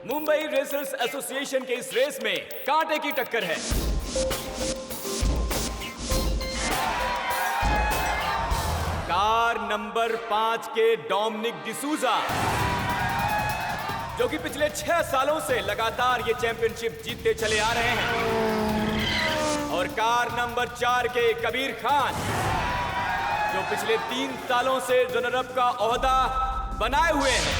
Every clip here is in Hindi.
मुंबई रेसर्स एसोसिएशन के इस रेस में कांटे की टक्कर है। कार नंबर 5 के डोमिनिक डिसूजा, जो कि पिछले 6 सालों से लगातार ये चैंपियनशिप जीतते चले आ रहे हैं, और कार नंबर 4 के कबीर खान, जो पिछले 3 सालों से रनर अप का ओहदा बनाए हुए हैं।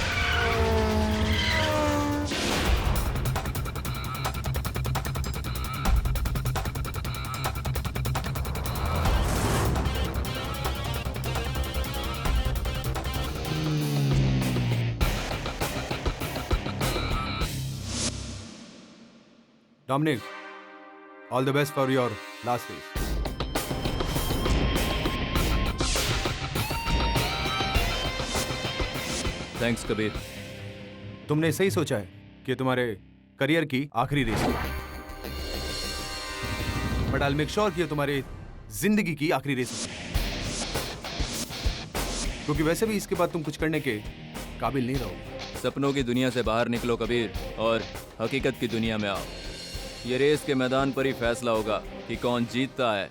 Dominic, all the best for your last race. Thanks Kabir. तुमने सही सोचा है कि तुम्हारे करियर की आखिरी रेस है, बट आई मेक श्योर कि तुम्हारे जिंदगी की आखिरी रेस है, क्योंकि वैसे भी इसके बाद तुम कुछ करने के काबिल नहीं रहोगे। सपनों की दुनिया से बाहर निकलो कबीर और हकीकत की दुनिया में आओ। ये रेस के मैदान पर ही फैसला होगा कि कौन जीतता है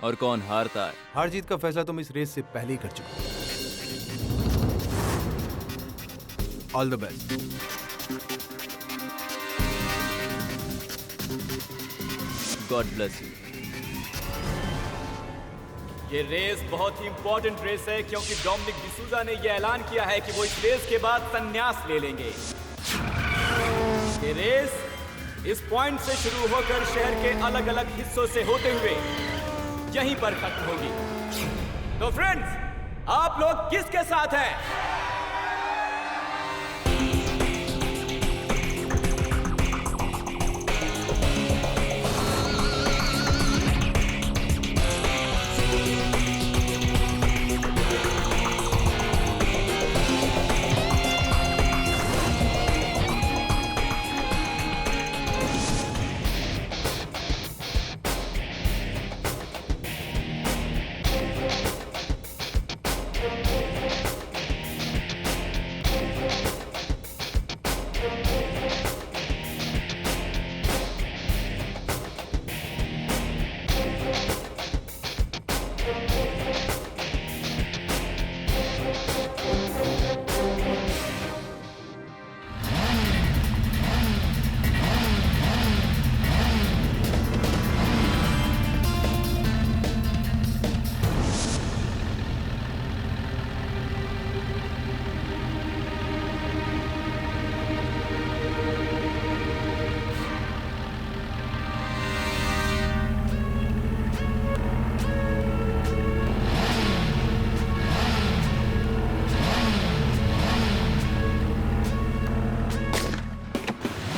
और कौन हारता है। हार जीत का फैसला तुम इस रेस से पहले ही कर चुके हो। All the best. God bless you. ये रेस बहुत ही इंपॉर्टेंट रेस है, क्योंकि डोमिनिक डिसूजा ने यह ऐलान किया है कि वो इस रेस के बाद संन्यास ले लेंगे। ये रेस इस पॉइंट से शुरू होकर शहर के अलग अलग हिस्सों से होते हुए यहीं पर खत्म होगी। तो फ्रेंड्स, आप लोग किसके साथ हैं?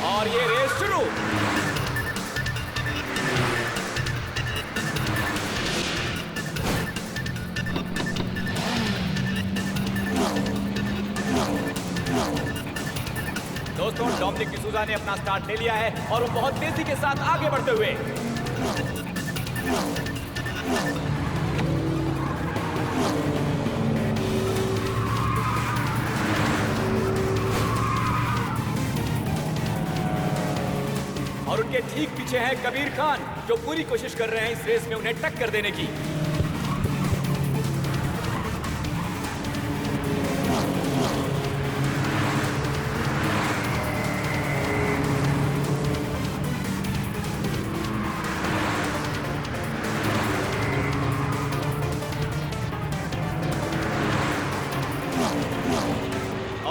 और ये रेस शुरू। दोस्तों, डोमिनिक डिसूजा ने अपना स्टार्ट ले लिया है और वो बहुत तेजी के साथ आगे बढ़ते हुए और उनके ठीक पीछे है कबीर खान, जो पूरी कोशिश कर रहे हैं इस रेस में उन्हें टक्कर देने की।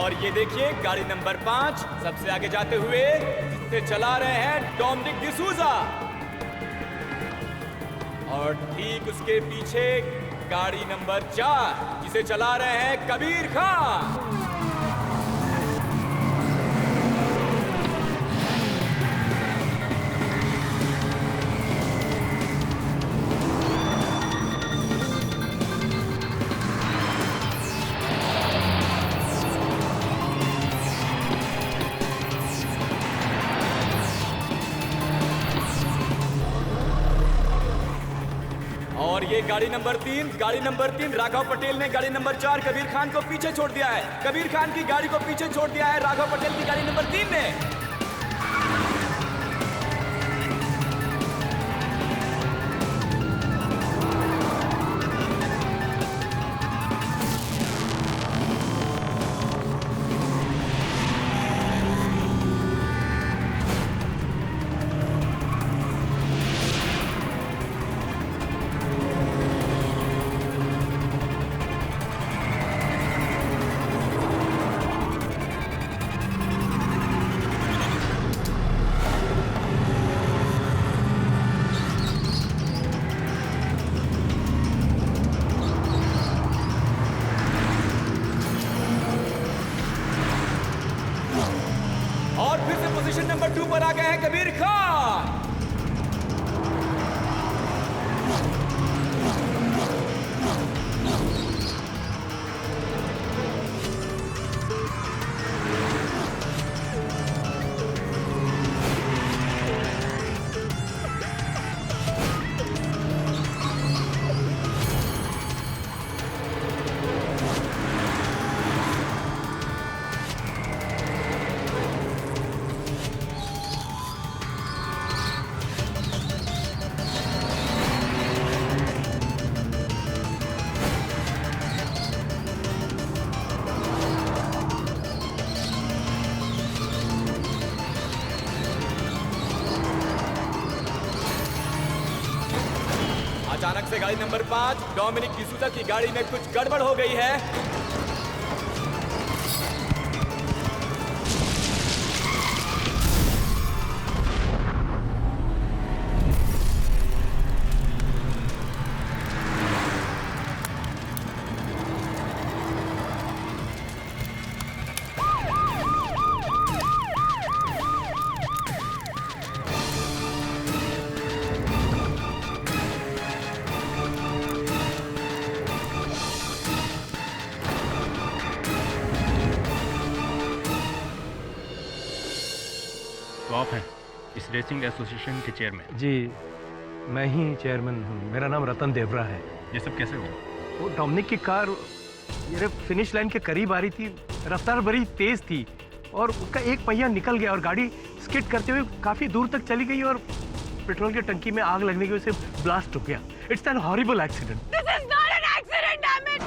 और ये देखिए, गाड़ी नंबर 5 सबसे आगे जाते हुए इसे चला रहे हैं डोमिनिक डिसूजा, और ठीक उसके पीछे गाड़ी नंबर 4 जिसे चला रहे हैं कबीर खान। और ये ये गाड़ी नंबर 3 राघव पटेल ने गाड़ी नंबर 4 कबीर खान को पीछे छोड़ दिया है। कबीर खान की गाड़ी को पीछे छोड़ दिया है राघव पटेल की गाड़ी नंबर 3 ने। और फिर से पोजीशन नंबर 2 पर आ गए हैं कबीर खान। अचानक से गाड़ी नंबर 5 डोमिनिक डिसूजा की गाड़ी में कुछ गड़बड़ हो गई है। तो आप हैं इस रेसिंग एसोसिएशन के चेयरमैन? जी, मैं ही चेयरमैन हूँ। मेरा नाम रतन देवरा है। ये सब कैसे हुआ? वो डोमिनिक की कार ये फिनिश लाइन के करीब आ रही थी, रफ्तार बड़ी तेज थी और उसका एक पहिया निकल गया और गाड़ी स्किड करते हुए काफी दूर तक चली गई और पेट्रोल की टंकी में आग लगने की वजह से ब्लास्ट हो गया। It's an horrible accident. This is not an accident, damn it.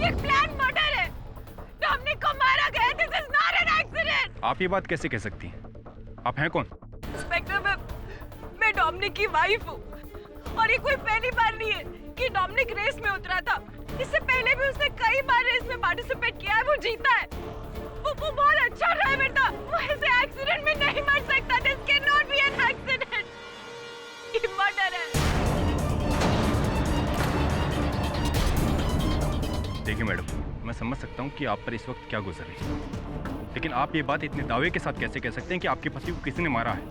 ये प्लान मर्डर है। डोमिनिक को मारा गया। This is not an accident. आप ये बात कैसे कह सकती हैं? आप हैं कौन? इंस्पेक्टर, मैं डोमिनिक की वाइफ हूँ और ये कोई पहली बार नहीं है कि डोमिनिक रेस में उतरा था। इससे पहले भी उसने कई बार रेस में पार्टिसिपेट किया है, वो जीता है। वो बहुत अच्छा ड्राइवर था। वो ऐसे एक्सीडेंट में नहीं मर सकता। This can not be an accident. ये मर्डर है। देखिए मैडम, मैं समझ सकता हूँ कि आप पर इस वक्त क्या गुजर रही है, लेकिन आप ये बात इतने दावे के साथ कैसे कह सकते हैं कि आपके पति को किसी ने मारा है?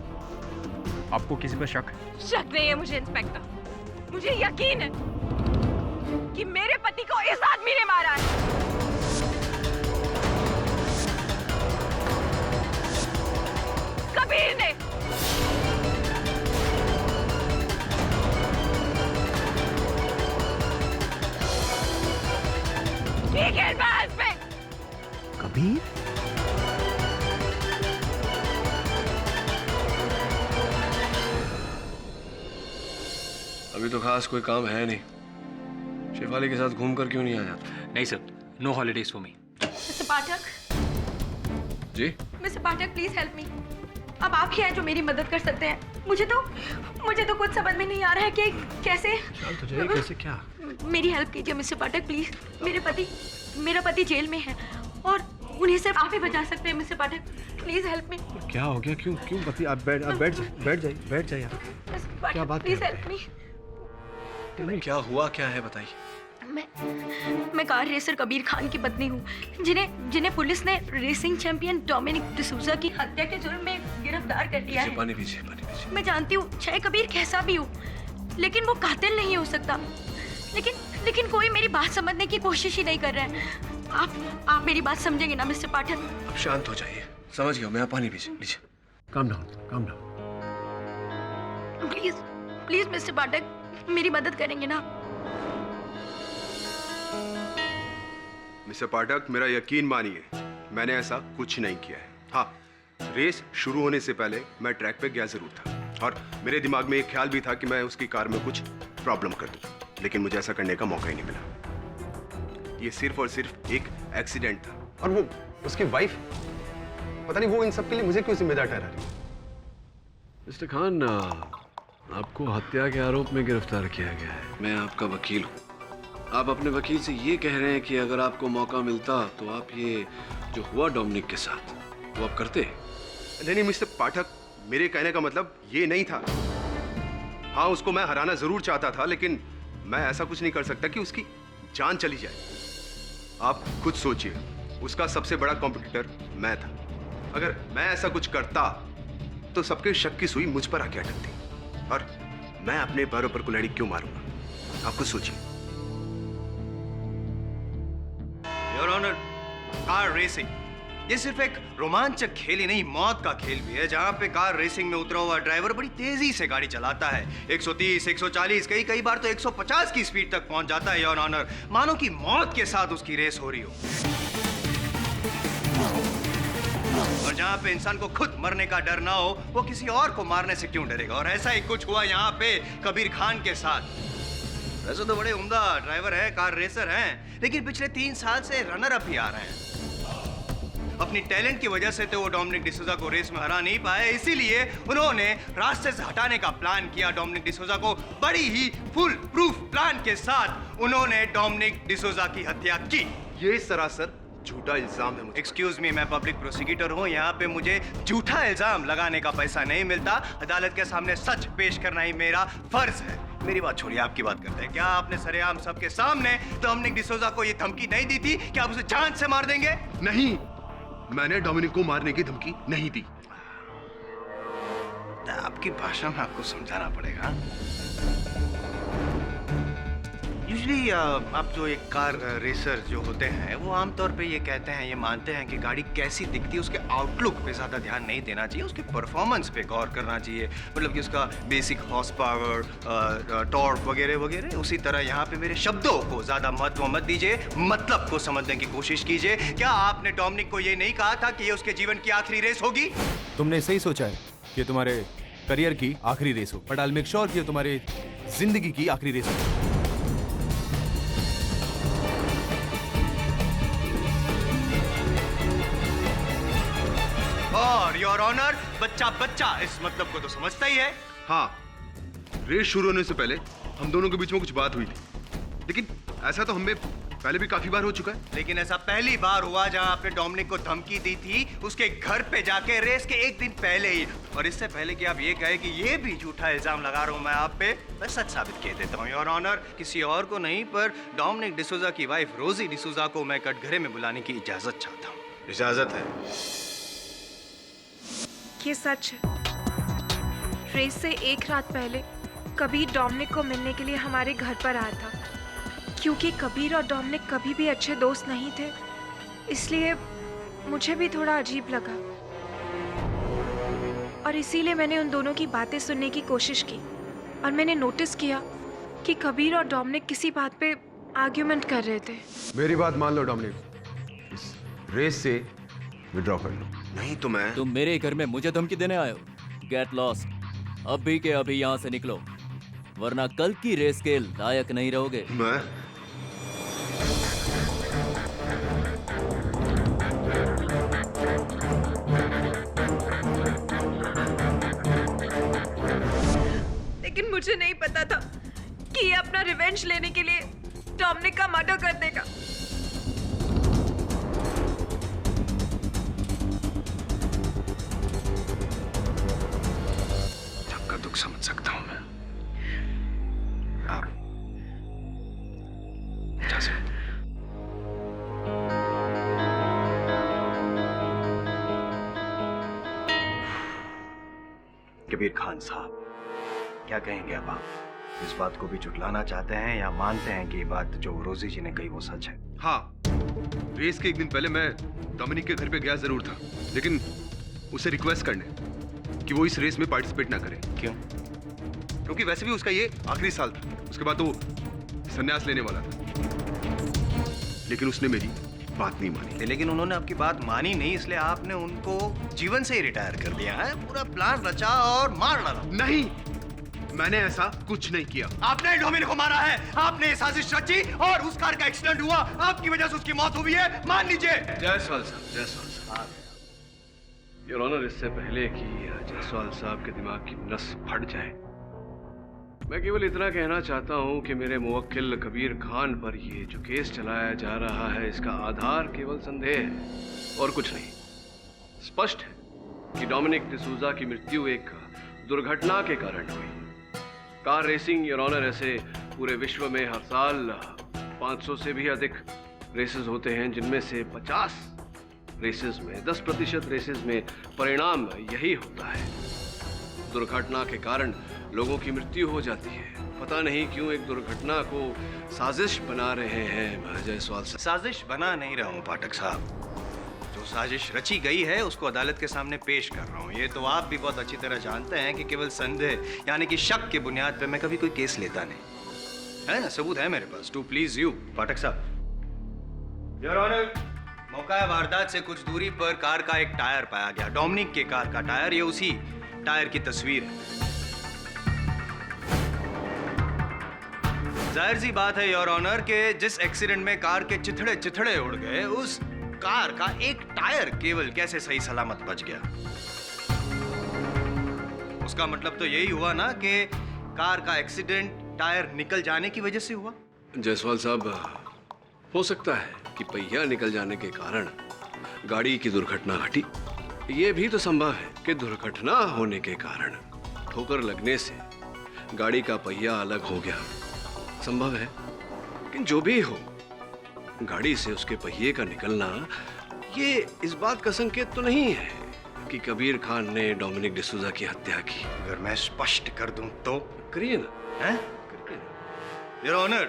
आपको किसी पर शक है? शक नहीं है मुझे इंस्पेक्टर। मुझे यकीन है कि मेरे पति को इस आदमी ने मारा है। कबीर ने। ठीक है बस में। कबीर? अभी तो खास कोई काम है नहीं। शेफाली के साथ घूमकर क्यों नहीं आ जाता? नहीं sir, no holidays for me. Mister Pathak, जी? Mister Pathak please help me. अब आप ही हैं जो मेरी मदद कर सकते हैं। मुझे तो कुछ समझ में नहीं आ रहा है कि कैसे। शांत हो जाइए। कैसे क्या? मेरी हेल्प कीजिए मिस्टर पाठक प्लीज। मेरा पति जेल में है और उन्हें सिर्फ आप ही बचा सकते हैं मिस्टर पाठक। प्लीज हेल्प मी। क्या हो गया? क्यों पति? आप बैठ जाइए आप। क्या बात प्लीज कर हेल्प मी। क्या हुआ? क्या है बताइए। मैं कार रेसर कबीर खान की पत्नी हूँ, जिन्हें पुलिस ने रेसिंग चैंपियन डोमिनिक डिसूजा की हत्या के जुर्म में गिरफ्तार कर लिया है। पानी पीछे। मैं जानती हूँ चाहे कबीर कैसा भी हो, लेकिन वो कातिल नहीं हो सकता। लेकिन कोई मेरी बात समझने की कोशिश ही नहीं कर रहा है। आप मेरी बात समझेंगे ना मिस्टर पाठक? अब शांत हो जाइए। समझ गया मैं। आप पानी पीछे। Calm down. Please please mister Pathak मेरी मदद करेंगे ना? मिस्टर पाठक, मेरा यकीन मानिए, मैंने ऐसा कुछ नहीं किया है। हाँ, रेस शुरू होने से पहले मैं ट्रैक पे गया जरूर था और मेरे दिमाग में एक ख्याल भी था कि मैं उसकी कार में कुछ प्रॉब्लम कर दूं, लेकिन मुझे ऐसा करने का मौका ही नहीं मिला। ये सिर्फ और सिर्फ एक एक्सीडेंट था। और वो उसकी वाइफ, पता नहीं वो इन सब के लिए मुझे क्यों जिम्मेदार ठहरा रही है। मिस्टर खान, आपको हत्या के आरोप में गिरफ्तार किया गया है। मैं आपका वकील हूँ। आप अपने वकील से ये कह रहे हैं कि अगर आपको मौका मिलता तो आप ये जो हुआ डोमिनिक के साथ वो आप करते? नहीं मिस्टर पाठक, मेरे कहने का मतलब ये नहीं था। हाँ, उसको मैं हराना जरूर चाहता था, लेकिन मैं ऐसा कुछ नहीं कर सकता कि उसकी जान चली जाए। आप खुद सोचिए, उसका सबसे बड़ा कॉम्पिटिटर मैं था। अगर मैं ऐसा कुछ करता तो सबके शक की सुई मुझ पर आके अटकती, और मैं अपने पैरों पर कुल्हाड़ी क्यों मारूंगा? आप खुद सोचिए। योर ऑनर, कार रेसिंग ये सिर्फ एक रोमांचक खेल ही नहीं, मौत का खेल भी है, जहां पे कार रेसिंग में उतरा हुआ ड्राइवर बड़ी तेजी से गाड़ी चलाता है। 130, 140, कई बार तो 150 की स्पीड तक पहुंच जाता है योर ऑनर, मानो कि मौत के साथ उसकी रेस हो रही हो। और जहां पे इंसान को खुद मरने का डर ना हो, वो किसी और को मारने से क्यों डरेगा? और ऐसा ही कुछ हुआ यहाँ पे कबीर खान के साथ। वैसे तो बड़े उम्दा ड्राइवर है, कार रेसर हैं, लेकिन पिछले 3 साल से रनर अप ही आ रहे हैं। अपनी टैलेंट की वजह से तो वो डोमिनिक डिसूजा को रेस में हरा नहीं पाए, इसीलिए उन्होंने रास्ते से हटाने का प्लान किया। डोमिनिक डिसूजा को बड़ी ही फुल प्रूफ प्लान के साथ उन्होंने डोमिनिक डिसूजा की हत्या की। ये सरासर झूठा इल्जाम है। एक्सक्यूज मी, मैं पब्लिक प्रोसिक्यूटर हूँ, यहाँ पे मुझे झूठा इल्जाम लगाने का पैसा नहीं मिलता। अदालत के सामने सच पेश करना ही मेरा फर्ज है। मेरी बात छोड़िए, आपकी बात करते हैं। क्या आपने सरेआम सबके सामने डोमिनिक डिसूजा को ये धमकी नहीं दी थी कि आप उसे जान से मार देंगे? नहीं, मैंने डोमिनिक को मारने की धमकी नहीं दी। आपकी भाषा में आपको समझाना पड़ेगा। यूजुअली आप जो एक कार रेसर जो होते हैं, वो आमतौर पे ये कहते हैं, ये मानते हैं कि गाड़ी कैसी दिखती है उसके आउटलुक पे ज़्यादा ध्यान नहीं देना चाहिए, उसके परफॉर्मेंस पे गौर करना चाहिए। मतलब कि उसका बेसिक हॉर्स पावर, टॉर्क वगैरह वगैरह। उसी तरह यहाँ पे मेरे शब्दों को ज़्यादा महत्व मत दीजिए, मतलब को समझने की कोशिश कीजिए। क्या आपने डोमिनिक को ये नहीं कहा था कि ये उसके जीवन की आखिरी रेस होगी? तुमने सही सोचा है कि तुम्हारे करियर की आखिरी रेस हो, but I will make sure कि तुम्हारी जिंदगी की आखिरी रेस हो। और योर ऑनर, बच्चा इस मतलब को तो समझता ही है। हाँ, रेस शुरू होने से पहले हम दोनों के बीच में कुछ बात हुई थी, लेकिन ऐसा तो हमें पहले भी काफी बार हो चुका है। लेकिन ऐसा पहली बार हुआ जहां आपने डोमिनिक को धमकी दी थी उसके घर पे जाके, रेस के एक दिन पहले ही। और इससे पहले कि आप ये कहे कि ये भी झूठा इल्जाम लगा रहा हूं मैं आप पे, मैं सच साबित किए देता हूं योर ऑनर। किसी और को नहीं, पर डोमिनिक डिसूजा की वाइफ रोजी डिसूजा को मैं कटघरे में बुलाने की इजाजत चाहता हूँ। इजाजत है। ये सच है। रेस से एक रात पहले कबीर डोमिनिक को मिलने के लिए हमारे घर पर आया था। क्योंकि कबीर और डोमिनिक कभी भी अच्छे दोस्त नहीं थे, इसलिए मुझे भी थोड़ा अजीब लगा, और इसीलिए मैंने उन दोनों की बातें सुनने की कोशिश की। और मैंने नोटिस किया कि कबीर और डोमिनिक किसी बात पे आर्ग्यूमेंट कर रहे थे। मेरी बात मान लो डोमिनिक, इस रेस से विड्रॉ कर लो। नहीं तो मैं। तुम मेरे घर में मुझे धमकी देने आए हो? Get lost. अभी के अभी यहाँ से निकलो, वरना कल की रेस के लायक नहीं रहोगे। मैं? लेकिन मुझे नहीं पता था कि ये अपना रिवेंज लेने के लिए डोमिनिक का मर्डर कर देगा। आपका दुख समझ सकता हूं मैं। आप जा सकते। कबीर खान साहब, क्या कहेंगे अब आप? इस बात को भी झुटलाना चाहते हैं या मानते हैं कि ये बात जो रोजी जी ने कही वो सच है? हाँ, रेस के एक दिन पहले मैं डोमिनिक के घर पे गया जरूर था, लेकिन उसे रिक्वेस्ट करने कि वो इस रेस में पार्टिसिपेट ना करे। क्यों? क्योंकि वैसे भी उसका ये आखिरी साल था। उसके बाद तो वो संन्यास लेने वाला था, लेकिन उसने मेरी बात नहीं मानी। लेकिन उन्होंने आपकी बात मानी नहीं, इसलिए आपने उनको जीवन से ही रिटायर कर दिया है। पूरा प्लान रचा और मार डाला। नहीं, मैंने ऐसा कुछ नहीं किया। आपने डोमिनिक को मारा है, आपने साजिश रची और उस कार का एक्सीडेंट हुआ, आपकी वजह से उसकी मौत हुई है, मान लीजिए। जायसवाल साहब, योर ऑनर, इससे पहले कि जायसवाल साहब के दिमाग की नस फट जाए, मैं केवल इतना कहना चाहता हूं कि मेरे मुवक्किल कबीर खान पर ये जो केस चलाया जा रहा है, इसका आधार केवल संदेह है और कुछ नहीं। स्पष्ट है कि डोमिनिक डिसूजा की मृत्यु एक दुर्घटना के कारण हुई। कार रेसिंग, योर ऑनर, ऐसे पूरे विश्व में हर साल 500 से भी अधिक रेसेस होते हैं, जिनमें से 50 रेसेस में, 10% रेसेस में परिणाम यही होता है। दुर्घटना के कारण लोगों की मृत्यु हो जाती है। पता नहीं क्यों एक दुर्घटना को साजिश बना रहे हैं जायसवाल साहब। साजिश बना नहीं रहा हूँ पाठक साहब, जो साजिश रची गई है उसको अदालत के सामने पेश कर रहा हूँ। ये तो आप भी बहुत अच्छी तरह जानते हैं कि केवल संदेह यानी कि शक की बुनियाद पे मैं कभी कोई केस लेता नहीं, है ना? सबूत है मेरे पास, टू प्लीज यू पाठक साहब। योर ऑनर, मौका वारदात से कुछ दूरी पर कार का एक टायर पाया गया, डोमिनिक के कार का टायर। ये उसी टायर की तस्वीर है। जाहिर सी बात है योर ऑनर के जिस एक्सीडेंट में कार के चिथड़े चिथड़े उड़ गए, उस कार का एक टायर केवल कैसे सही सलामत बच गया। उसका मतलब तो यही हुआ ना कि कार का एक्सीडेंट टायर निकल जाने की वजह से हुआ। जायसवाल साहब, हो सकता है कि पहिया निकल जाने के कारण गाड़ी की दुर्घटना घटी। ये भी तो संभव है कि दुर्घटना होने के कारण ठोकर लगने से गाड़ी का पहिया अलग हो गया। संभव है, लेकिन जो भी हो, गाड़ी से उसके पहिए का निकलना ये इस बात का संकेत तो नहीं है कि कबीर खान ने डोमिनिक डिसूजा की हत्या की। अगर मैं स्पष्ट कर दूं तो? करिए ना। हैं? योर ऑनर,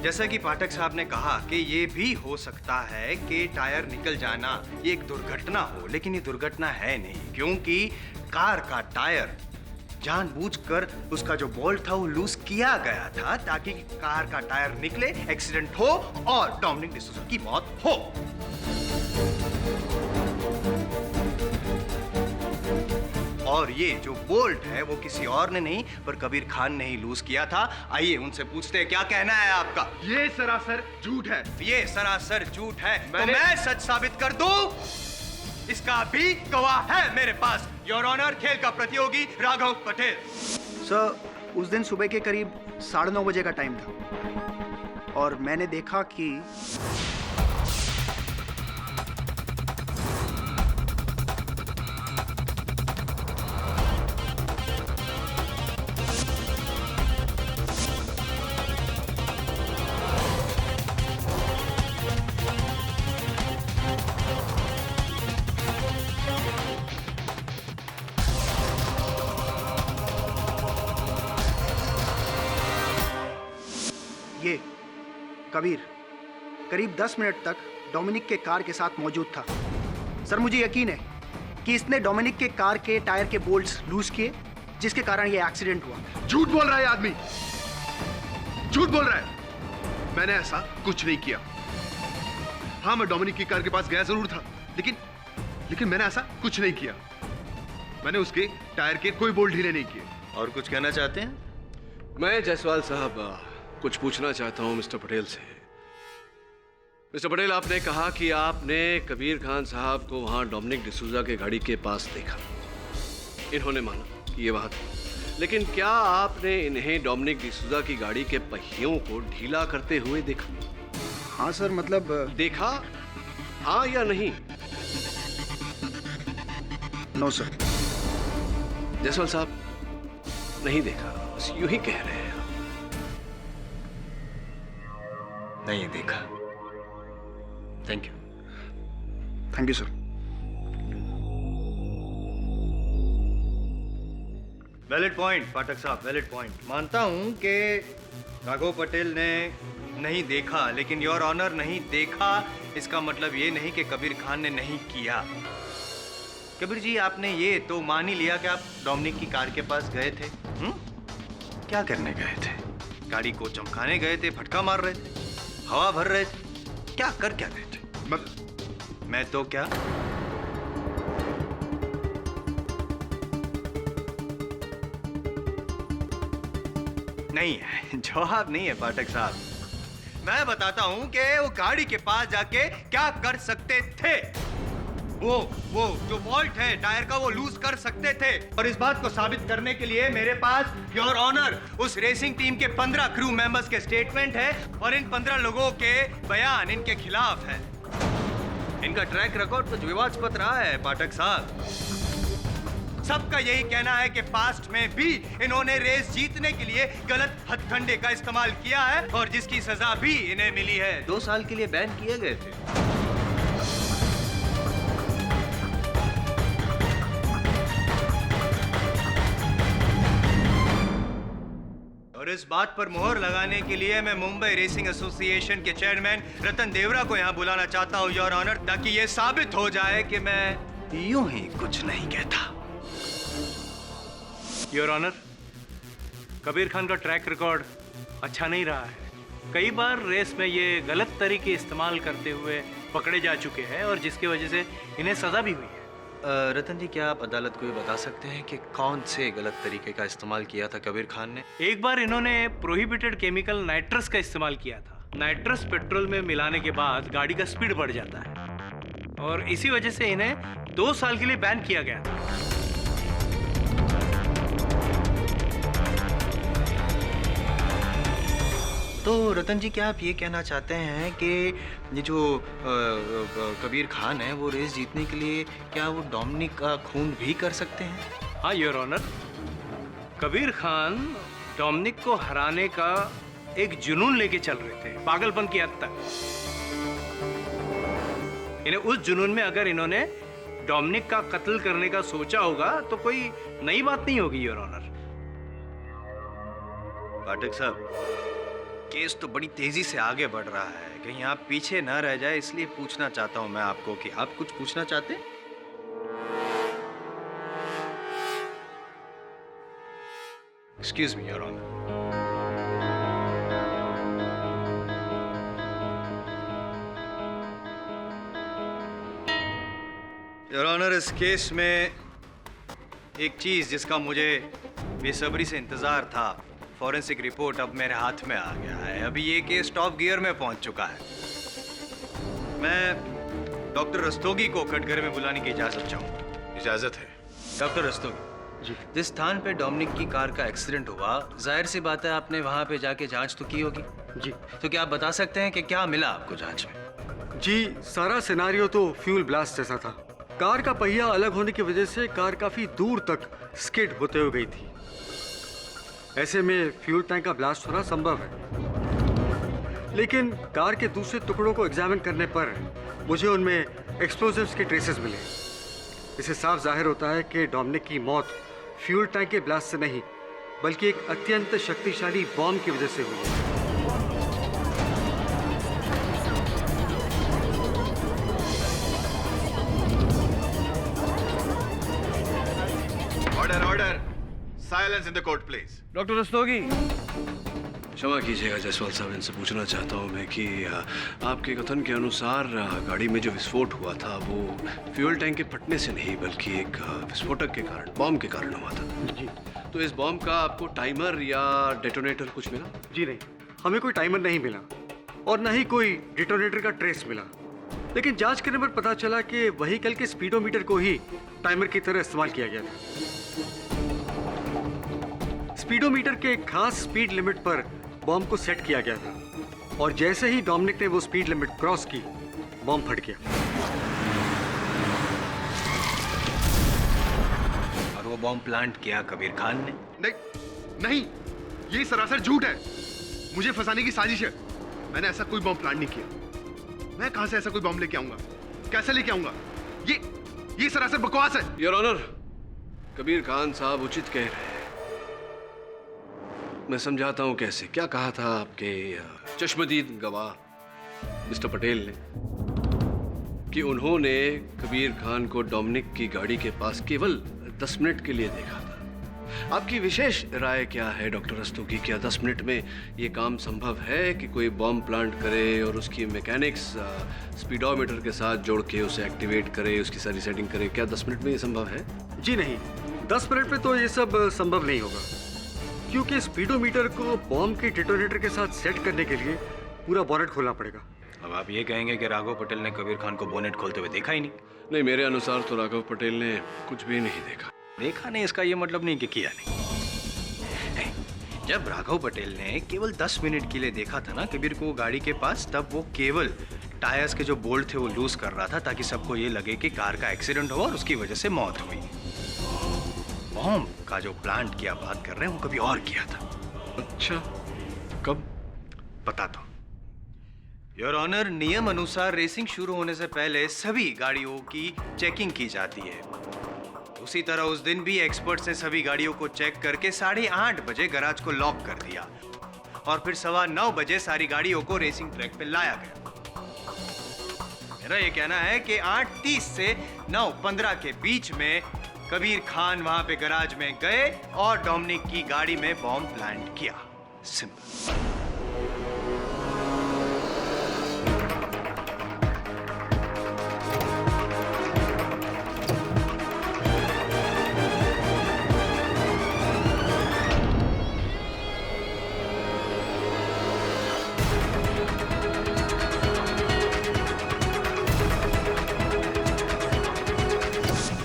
जैसा कि पाठक साहब ने कहा कि ये भी हो सकता है कि टायर निकल जाना ये एक दुर्घटना हो, लेकिन ये दुर्घटना है नहीं, क्योंकि कार का टायर जानबूझकर उसका जो बोल्ट था वो लूज किया गया था ताकि कार का टायर निकले, एक्सीडेंट हो और डोमिनिक डिसूजा की मौत हो। और ये जो बोल्ट है वो किसी और ने नहीं पर कबीर खान ने ही लूज किया था। आइए उनसे पूछते हैं, क्या कहना है आपका? ये सरासर झूठ है। ये सरासर झूठ है तो मैं सच साबित कर दूं? इसका भी गवाह है मेरे पास, योर ऑनर, खेल का प्रतियोगी राघव पटेल। सर, उस दिन सुबह के करीब 9:30 बजे का टाइम था और मैंने देखा कि ये कबीर करीब 10 मिनट तक डोमिनिक के कार के साथ मौजूद था। सर, मुझे यकीन है कि इसने डोमिनिक के कार के टायर के बोल्ट्स लूज किए, जिसके कारण ये एक्सीडेंट हुआ। झूठ बोल रहा है आदमी, झूठ बोल रहा है। मैंने ऐसा कुछ नहीं किया। हाँ, मैं डोमिनिक की कार के पास गया जरूर था, लेकिन मैंने ऐसा कुछ नहीं किया। मैंने उसके टायर के कोई बोल्ट ढीले नहीं किए। और कुछ कहना चाहते हैं? मैं जायसवाल साहब कुछ पूछना चाहता हूं मिस्टर पटेल से। मिस्टर पटेल, आपने कहा कि आपने कबीर खान साहब को वहां डोमिनिक डिसूजा के गाड़ी के पास देखा। इन्होंने माना कि ये वहां था, लेकिन क्या आपने इन्हें डोमिनिक डिसूजा की गाड़ी के पहियों को ढीला करते हुए देखा? हाँ सर, मतलब देखा, हाँ या नहीं? No sir. जायसवाल साहब, नहीं देखा, बस यूं ही कह रहे हैं। नहीं देखा। Thank you. Thank you sir. Valid point Pathak साहब, वैलिड पॉइंट। मानता हूं कि राघव पटेल ने नहीं देखा, लेकिन योर ऑनर नहीं देखा इसका मतलब ये नहीं कि कबीर खान ने नहीं किया। कबीर जी, आपने ये तो मान ही लिया कि आप डोमिनिक की कार के पास गए थे। क्या करने गए थे? गाड़ी को चमकाने गए थे, फटका मार रहे थे, हवा भर रहे थे, क्या कर क्या रहे थे? मैं तो क्या? नहीं है, जवाब नहीं है पाठक साहब। मैं बताता हूं कि वो गाड़ी के पास जाके क्या कर सकते थे। वो जो वॉल्ट है टायर का, वो लूज कर सकते थे। और इस बात को साबित करने के लिए मेरे पास योर ऑनर उस रेसिंग टीम के 15 क्रू मेंबर्स के स्टेटमेंट है और इन 15 लोगों के बयान इनके खिलाफ है। इनका ट्रैक रिकॉर्ड कुछ विवादास्पद रहा है पाठक साहब। सबका यही कहना है कि पास्ट में भी इन्होंने रेस जीतने के लिए गलत हथकंडे का इस्तेमाल किया है और जिसकी सजा भी इन्हें मिली है। 2 साल के लिए बैन किए गए थे। और इस बात पर मोहर लगाने के लिए मैं मुंबई रेसिंग एसोसिएशन के चेयरमैन रतन देवरा को यहाँ बुलाना चाहता हूँ योर ऑनर, ताकि ये साबित हो जाए कि मैं यूं ही कुछ नहीं कहता। योर ऑनर, कबीर खान का ट्रैक रिकॉर्ड अच्छा नहीं रहा है। कई बार रेस में ये गलत तरीके इस्तेमाल करते हुए पकड़े जा चुके हैं और जिसकी वजह से इन्हें सजा भी हुई है। रतन जी, क्या आप अदालत को ये बता सकते हैं कि कौन से गलत तरीके का इस्तेमाल किया था कबीर खान ने? एक बार इन्होंने प्रोहिबिटेड केमिकल नाइट्रस का इस्तेमाल किया था। नाइट्रस पेट्रोल में मिलाने के बाद गाड़ी का स्पीड बढ़ जाता है और इसी वजह से इन्हें 2 साल के लिए बैन किया गया था। तो रतन जी, क्या आप ये कहना चाहते हैं कि ये जो कबीर खान है वो रेस जीतने के लिए क्या वो डोमिनिक का खून भी कर सकते हैं? हाँ your honour, Kabir Khan Dominic को हराने का एक जुनून लेके चल रहे थे, पागलपन की हद तक। इन्हें उस जुनून में अगर इन्होंने डोमिनिक का कत्ल करने का सोचा होगा तो कोई नई बात नहीं होगी योर ऑनर। पाठक साहब, केस तो बड़ी तेजी से आगे बढ़ रहा है, कहीं आप पीछे न रह जाए, इसलिए पूछना चाहता हूं मैं आपको कि आप कुछ पूछना चाहते हैं? Excuse me your honour. Your honour, इस केस में एक चीज जिसका मुझे बेसब्री से इंतजार था, फॉरेंसिक रिपोर्ट अब मेरे हाथ में आ गया है। अभी ये केस टॉप गियर में पहुंच चुका है। मैं डॉक्टर रस्तोगी को कटघरे में बुलाने की इजाजत चाहूंगा। इजाजत है। डॉक्टर रस्तोगी जी, जिस स्थान पे डोमिनिक की कार का एक्सीडेंट हुआ, जाहिर सी बात है आपने वहां पे जाके जांच तो की होगी जी। तो क्या आप बता सकते हैं कि क्या मिला आपको जांच में? जी, सारा सिनारियो तो फ्यूल ब्लास्ट जैसा था। कार का पहिया अलग होने की वजह से कार काफी दूर तक स्किड होते हुए गई थी। ऐसे में फ्यूल टैंक का ब्लास्ट होना संभव है, लेकिन कार के दूसरे टुकड़ों को एग्जामिन करने पर मुझे उनमें एक्सप्लोजिव्स के ट्रेसेस मिले। इससे साफ जाहिर होता है कि डोमिनिक की मौत फ्यूल टैंक के ब्लास्ट से नहीं, बल्कि एक अत्यंत शक्तिशाली बॉम्ब की वजह से हुई है। Order order, silence in the court please. Doctor Rastogi. क्षमा कीजिएगा जायसवाल साहब, इनसे पूछना चाहता हूँ मैं कि आपके कथन के अनुसार गाड़ी में जो विस्फोट हुआ था वो फ्यूल टैंक के फटने से नहीं बल्कि एक विस्फोटक के कारण, बॉम्ब के कारण हुआ था। जी। तो इस बॉम्ब का आपको टाइमर या डेटोनेटर कुछ मिला? जी नहीं, हमें कोई टाइमर नहीं मिला और न ही कोई डिटोनेटर का ट्रेस मिला। लेकिन जांच करने पर पता चला कि व्हीकल के स्पीडोमीटर को ही टाइमर की तरह इस्तेमाल किया गया था। स्पीडोमीटर के एक खास स्पीड लिमिट पर बॉम्ब को सेट किया गया था और जैसे ही डोमिनिक ने वो स्पीड लिमिट क्रॉस की, बॉम्ब फट गया। और वो बॉम्ब प्लांट किया कबीर खान ने? नहीं, ये सरासर झूठ है। मुझे फंसाने की साजिश है। मैंने ऐसा कोई बॉम्ब प्लांट नहीं किया। मैं कहां से ऐसा कोई बॉम्ब लेके आऊंगा? कैसे लेके आऊंगा? ये सरासर बकवास है। योर ऑनर, कबीर खान साहब उचित कह रहे हैं। मैं समझाता हूं कैसे। क्या कहा था आपके चश्मदीद गवाह मिस्टर पटेल ने कि उन्होंने कबीर खान को डोमिनिक की गाड़ी के पास केवल 10 मिनट के लिए देखा था। आपकी विशेष राय क्या है डॉक्टर रस्तोगी? क्या 10 मिनट में ये काम संभव है कि कोई बॉम्ब प्लांट करे और उसकी मैकेनिक्स स्पीडोमीटर के साथ जोड़ के उसे एक्टिवेट करे, उसकी सारी सेटिंग करे? क्या 10 मिनट में ये संभव है? जी नहीं, 10 मिनट में तो ये सब संभव नहीं होगा, क्योंकि स्पीडोमीटर को बॉम्ब के डेटोनेटर के साथ सेट करने के लिए पूरा बोनेट खोलना पड़ेगा। अब आप ये कहेंगे कि राघव पटेल ने कबीर खान को बोनेट खोलते हुए देखा ही नहीं? नहीं, मेरे अनुसार तो राघव पटेल ने कुछ भी नहीं देखा। देखा नहीं इसका ये मतलब नहीं कि किया नहीं। जब राघव पटेल ने केवल 10 मिनट के लिए देखा था ना कबीर को गाड़ी के पास, तब वो केवल टायर्स के जो बोल्ट थे वो लूज कर रहा था ताकि सबको ये लगे कि कार का एक्सीडेंट हुआ और उसकी वजह से मौत हुई। बॉम्ब का जो प्लांट की आप बात कर रहे हैं वो कभी और किया था। अच्छा, कब? पता तो योर ऑनर, नियम अनुसार रेसिंग शुरू होने से पहले सभी गाड़ियों की चेकिंग की जाती है। उसी तरह उस दिन भी एक्सपर्ट्स ने सभी गाड़ियों को चेक करके 8:30 बजे गैराज को लॉक कर दिया और फिर 9:15 बजे सारी गाड़ियों को रेसिंग ट्रैक पे लाया गया। मेरा ये कहना है कि 8:30 से 9:15 के बीच में कबीर खान वहां पे गैराज में गए और डोमिनिक की गाड़ी में बॉम्ब प्लांट किया। सिंपल।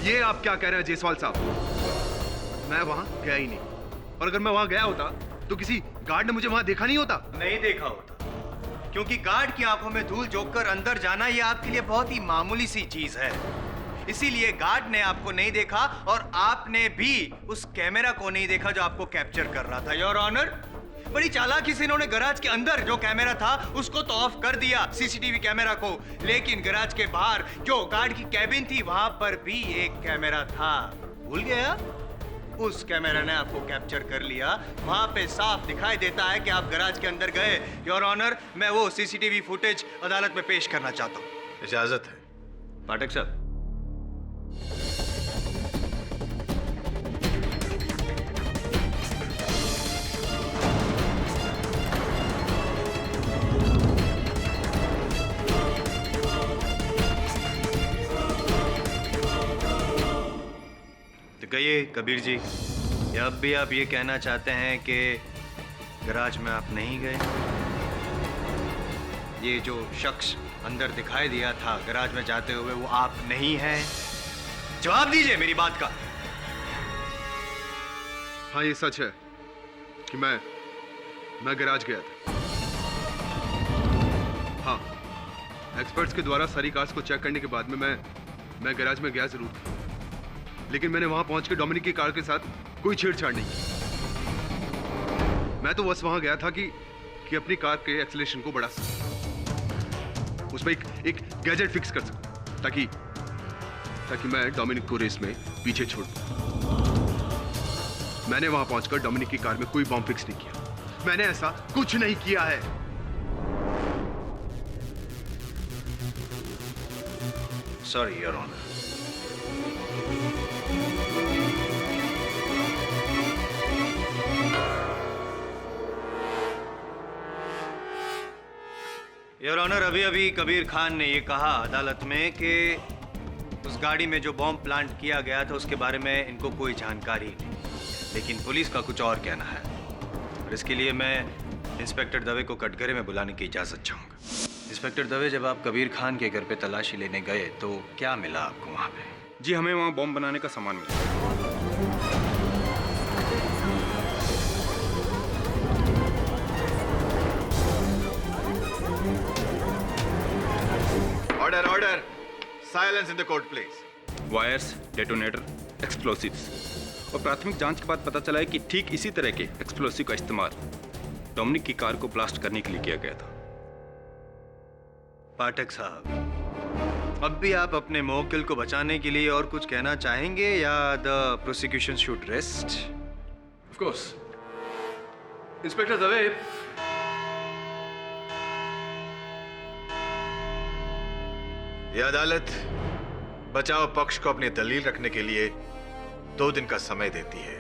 ये आप क्या कह रहे हैं जायसवाल साहब? मैं वहां गया ही नहीं, और अगर मैं वहां गया होता तो किसी गार्ड ने मुझे वहां देखा नहीं होता? नहीं देखा होता, क्योंकि गार्ड की आंखों में धूल झोंक कर अंदर जाना ये आपके लिए बहुत ही मामूली सी चीज है। इसीलिए गार्ड ने आपको नहीं देखा और आपने भी उस कैमरा को नहीं देखा जो आपको कैप्चर कर रहा था। योर ऑनर, बड़ी चालाकी से इन्होंने गैराज के अंदर जो कैमरा था उसको तो ऑफ कर दिया, सीसीटीवी कैमरा को, लेकिन गैराज के बाहर जो गार्ड की कैबिन थी वहां पर भी एक कैमरा था। भूल गया? उस कैमरा ने आपको कैप्चर कर लिया। वहां पे साफ दिखाई देता है कि आप गैराज के अंदर गए। योर ऑनर, मैं वो सीसीटीवी फुटेज अदालत में पेश करना चाहता हूँ। इजाजत है? पाठक साहब। कहिए कबीर जी, या अब भी आप ये कहना चाहते हैं कि गैराज में आप नहीं गए? ये जो शख्स अंदर दिखाई दिया था गैराज में जाते हुए वो आप नहीं हैं? जवाब दीजिए मेरी बात का। हाँ, ये सच है कि मैं गैराज गया था। हाँ, एक्सपर्ट्स के द्वारा सारी कार्स को चेक करने के बाद में मैं गैराज में गया जरूर था, लेकिन मैंने वहां पहुंच के डोमिनिक की कार के साथ कोई छेड़छाड़ नहीं की। मैं तो बस वहां गया था कि अपनी कार के एक्सेलरेशन को बढ़ा सकूं, उसमें एक गैजेट फिक्स कर सकूं ताकि मैं डोमिनिक को रेस में पीछे छोड़ दूं। मैंने वहां पहुंचकर डोमिनिक की कार में कोई बॉम्ब फिक्स नहीं किया। मैंने ऐसा कुछ नहीं किया है। Sorry your honour. Your honour, अभी कबीर खान ने ये कहा अदालत में कि उस गाड़ी में जो बॉम्ब प्लांट किया गया था उसके बारे में इनको कोई जानकारी नहीं, लेकिन पुलिस का कुछ और कहना है और इसके लिए मैं इंस्पेक्टर दवे को कटघरे में बुलाने की इजाज़त चाहूँगा। इंस्पेक्टर दवे, जब आप कबीर खान के घर पे तलाशी लेने गए तो क्या मिला आपको वहाँ पे? जी, हमें वहाँ बॉम्ब बनाने का सामान मिला। Order, silence in the court please. Wires, detonator, explosives, और प्राथमिक जांच के बाद पता चला है कि ठीक इसी तरह के एक्सप्लोसिव का इस्तेमाल डोमिनिक की कार को ब्लास्ट करने के लिए किया गया था। पाठक साहब, अब भी आप अपने मौकिल को बचाने के लिए और कुछ कहना चाहेंगे या the prosecution should rest? Of course. Inspector Dave, यह अदालत बचाव पक्ष को अपनी दलील रखने के लिए 2 दिन का समय देती है।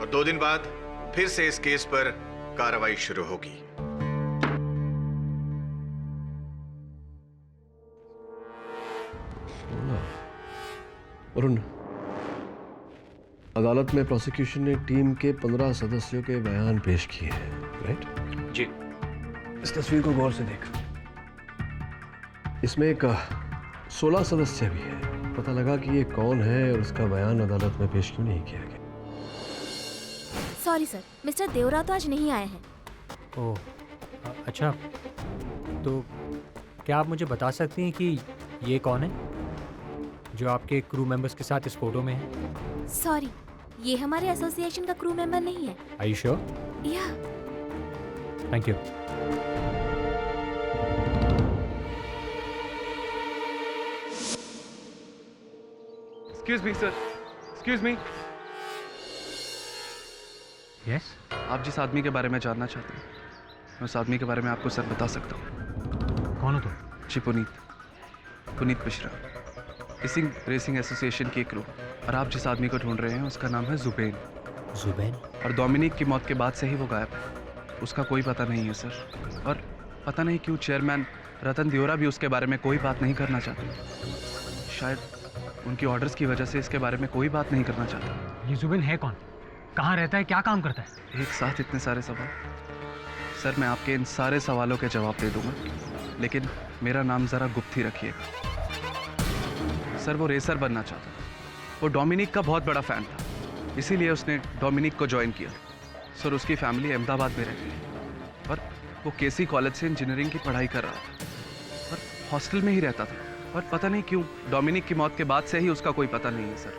और 2 दिन बाद फिर से इस केस पर कार्रवाई शुरू होगी। वरुण, अदालत में प्रोसिक्यूशन ने टीम के 15 सदस्यों के बयान पेश किए हैं, राइट? जी। इस तस्वीर को गौर से देख। इसमें एक 16 सदस्य भी है। पता लगा कि ये कौन है और उसका बयान अदालत में पेश क्यों नहीं किया गया? सॉरी सर, मिस्टर देवरा तो आज नहीं आए हैं। ओह, अच्छा। तो क्या आप मुझे बता सकती हैं कि ये कौन है जो आपके क्रू मेंबर्स के साथ इस फोटो में है? सॉरी, ये हमारे एसोसिएशन का क्रू मेंबर नहीं है। Are you sure? Yeah. Thank you. Excuse me sir, excuse me. Yes? आप जिस आदमी के बारे में जानना चाहते हैं, मैं उस आदमी के बारे में आपको सर बता सकता हूँ। कौन हो तुम? जी, पुनीत मिश्रा, रेसिंग एसोसिएशन की क्रू। और आप जिस आदमी को ढूंढ रहे हैं उसका नाम है जुबैन। जुबैन? और डोमिनिक की मौत के बाद से ही वो गायब है। उसका कोई पता नहीं है सर। और पता नहीं क्यों चेयरमैन रतन दियोरा भी उसके बारे में कोई बात नहीं करना चाहते। शायद उनकी ऑर्डर्स की वजह से इसके बारे में कोई बात नहीं करना चाहता। ये जुबैन है कौन? कहाँ रहता है? क्या काम करता है? एक साथ इतने सारे सवाल। सर, मैं आपके इन सारे सवालों के जवाब दे दूंगा, लेकिन मेरा नाम ज़रा गुप्त ही रखिएगा। सर, वो रेसर बनना चाहता था। वो डोमिनिक का बहुत बड़ा फ़ैन था, इसीलिए उसने डोमिनिक को ज्वाइन किया। सर, उसकी फैमिली अहमदाबाद में रहती है और वो केसी कॉलेज से इंजीनियरिंग की पढ़ाई कर रहा था और हॉस्टल में ही रहता था। और पता नहीं क्यों डोमिनिक की मौत के बाद से ही उसका कोई पता नहीं है सर।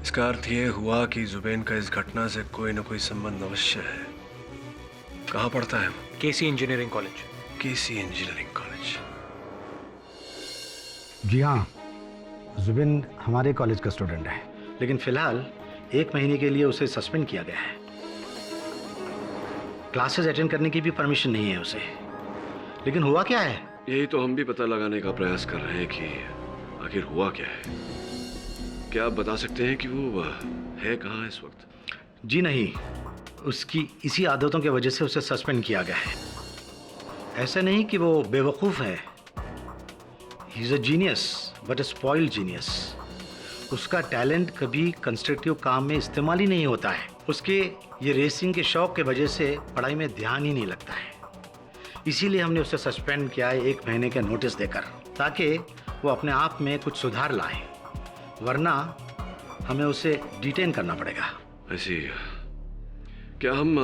इसका अर्थ ये हुआ कि जुबैन का इस घटना से कोई न कोई संबंध अवश्य है। कहाँ पढ़ता है? केसी इंजीनियरिंग कॉलेज। केसी इंजीनियरिंग कॉलेज। जी हाँ, जुबिन हमारे कॉलेज का स्टूडेंट है, लेकिन फिलहाल 1 महीने के लिए उसे सस्पेंड किया गया है। क्लासेस अटेंड करने की भी परमिशन नहीं है उसे। लेकिन हुआ क्या है? यही तो हम भी पता लगाने का प्रयास कर रहे हैं कि आखिर हुआ क्या है। क्या आप बता सकते हैं कि वो है कहाँ इस वक्त? जी नहीं, उसकी इसी आदतों की वजह से उसे सस्पेंड किया गया है। ऐसा नहीं कि वो बेवकूफ़ है। He is a genius but a spoiled genius. उसका टैलेंट कभी कंस्ट्रक्टिव काम में इस्तेमाल ही नहीं होता है। उसके ये रेसिंग के शौक के वजह से पढ़ाई में ध्यान ही नहीं लगता है। इसीलिए हमने उसे सस्पेंड किया है 1 महीने का नोटिस देकर, ताकि वो अपने आप में कुछ सुधार लाए, वरना हमें उसे डिटेन करना पड़ेगा। ऐसी क्या हम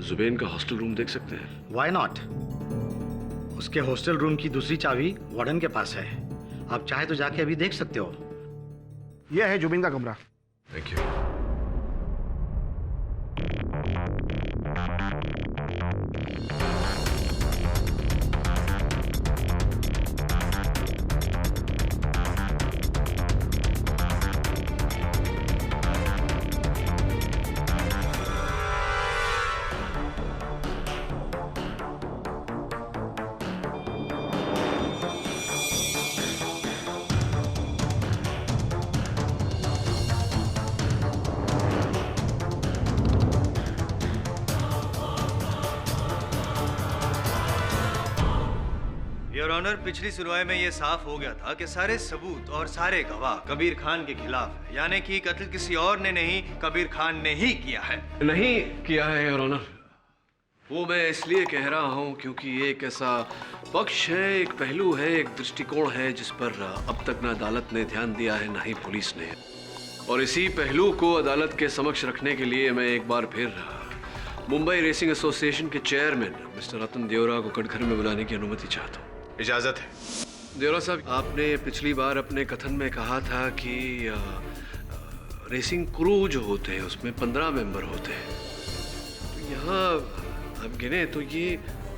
जुबैन का हॉस्टल रूम देख सकते हैं? Why not? उसके हॉस्टल रूम की दूसरी चाबी वार्डन के पास है। आप चाहे तो जाके अभी देख सकते हो। यह है जुबिन का कमरा। Thank you. योर ऑनर, पिछली सुनवाई में ये साफ हो गया था कि सारे सबूत और सारे गवाह कबीर खान के खिलाफ है, यानी कि कत्ल किसी और ने नहीं, कबीर खान ने ही किया है। नहीं किया है योर ऑनर। वो मैं इसलिए कह रहा हूँ क्योंकि ये एक ऐसा पक्ष है, एक पहलू है, एक दृष्टिकोण है जिस पर अब तक न अदालत ने ध्यान दिया है न ही पुलिस ने। और इसी पहलू को अदालत के समक्ष रखने के लिए मैं एक बार फिर मुंबई रेसिंग एसोसिएशन के चेयरमैन मिस्टर रतन दियोरा को कटघरे में बुलाने की अनुमति चाहता हूँ। इजाजत है। दियोरा साहब, आपने पिछली बार अपने कथन में कहा था कि रेसिंग क्रू जो होते हैं उसमें 15 मेंबर होते हैं। तो यहाँ आप गिने तो ये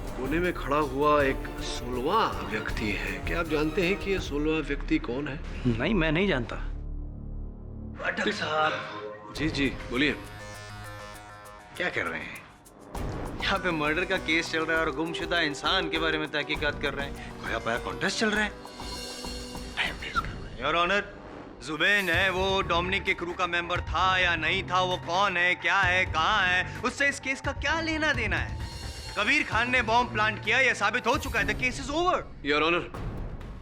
कोने में खड़ा हुआ एक 16वां व्यक्ति है। क्या आप जानते हैं कि ये 16वां व्यक्ति कौन है? नहीं, मैं नहीं जानता। पाठक साहब। जी जी, बोलिए। क्या कर रहे हैं? यहाँ पे मर्डर का केस चल रहा है और गुमशुदा इंसान के बारे में तहकीकात कर रहे हैं। खोया पाया कॉन्टेस्ट चल रहा है। टाइम वेस्ट कर रहे हैं। योर ऑनर, जुबेन है वो डोमिनिक के क्रू का मेंबर था या नहीं था, वो कौन है, क्या है, कहाँ है, उससे इस केस का क्या लेना देना है? कबीर खान ने बॉम्ब प्लांट किया, यह साबित हो चुका है। The case is over. Your honour,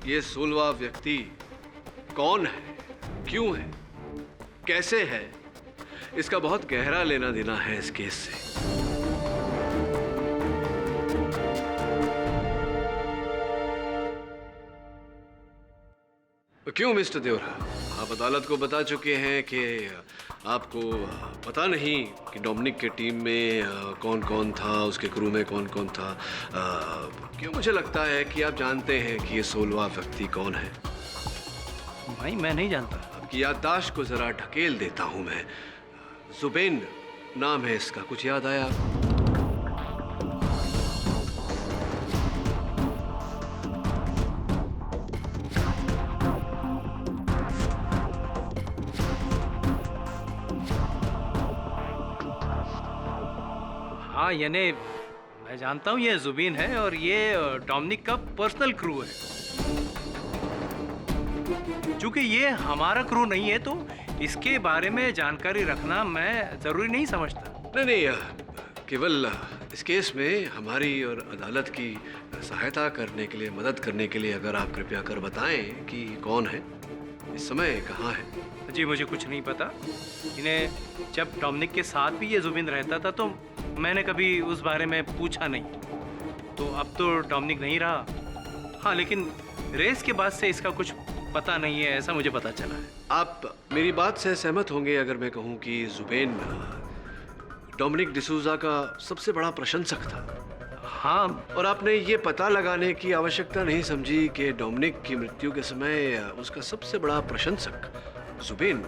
ये 16वां व्यक्ति कौन है, क्यों है, कैसे है, इसका बहुत गहरा लेना देना है इस केस से। क्यों मिस्टर देवरा, आप अदालत को बता चुके हैं कि आपको पता नहीं कि डोमिनिक के टीम में कौन कौन था, उसके क्रू में कौन कौन था। क्यों मुझे लगता है कि आप जानते हैं कि ये 16वां व्यक्ति कौन है। भाई मैं नहीं जानता। आपकी याददाश्त को जरा ढकेल देता हूं मैं। जुबेन नाम है इसका, कुछ याद आया? हाँ यानी मैं जानता हूँ ये जुबीन है और ये डोमिनिक का पर्सनल क्रू है। चूंकि ये हमारा क्रू नहीं है तो इसके बारे में जानकारी रखना मैं जरूरी नहीं समझता। नहीं, केवल इस केस में हमारी और अदालत की सहायता करने के लिए, मदद करने के लिए अगर आप कृपया कर बताएं कि कौन है, इस समय कहाँ है। जी मुझे कुछ नहीं पता। इन्हें जब डोमिनिक के साथ भी ये जुबीन रहता था तो मैंने कभी उस बारे में पूछा नहीं। तो अब तो डोमिनिक नहीं रहा। हाँ लेकिन रेस के बाद से इसका कुछ पता नहीं है, ऐसा मुझे पता चला है। आप मेरी बात से सहमत होंगे अगर मैं कहूँ कि जुबेन डोमिनिक डिसूजा का सबसे बड़ा प्रशंसक था। हाँ, और आपने ये पता लगाने की आवश्यकता नहीं समझी कि डोमिनिक की मृत्यु के समय उसका सबसे बड़ा प्रशंसक जुबेन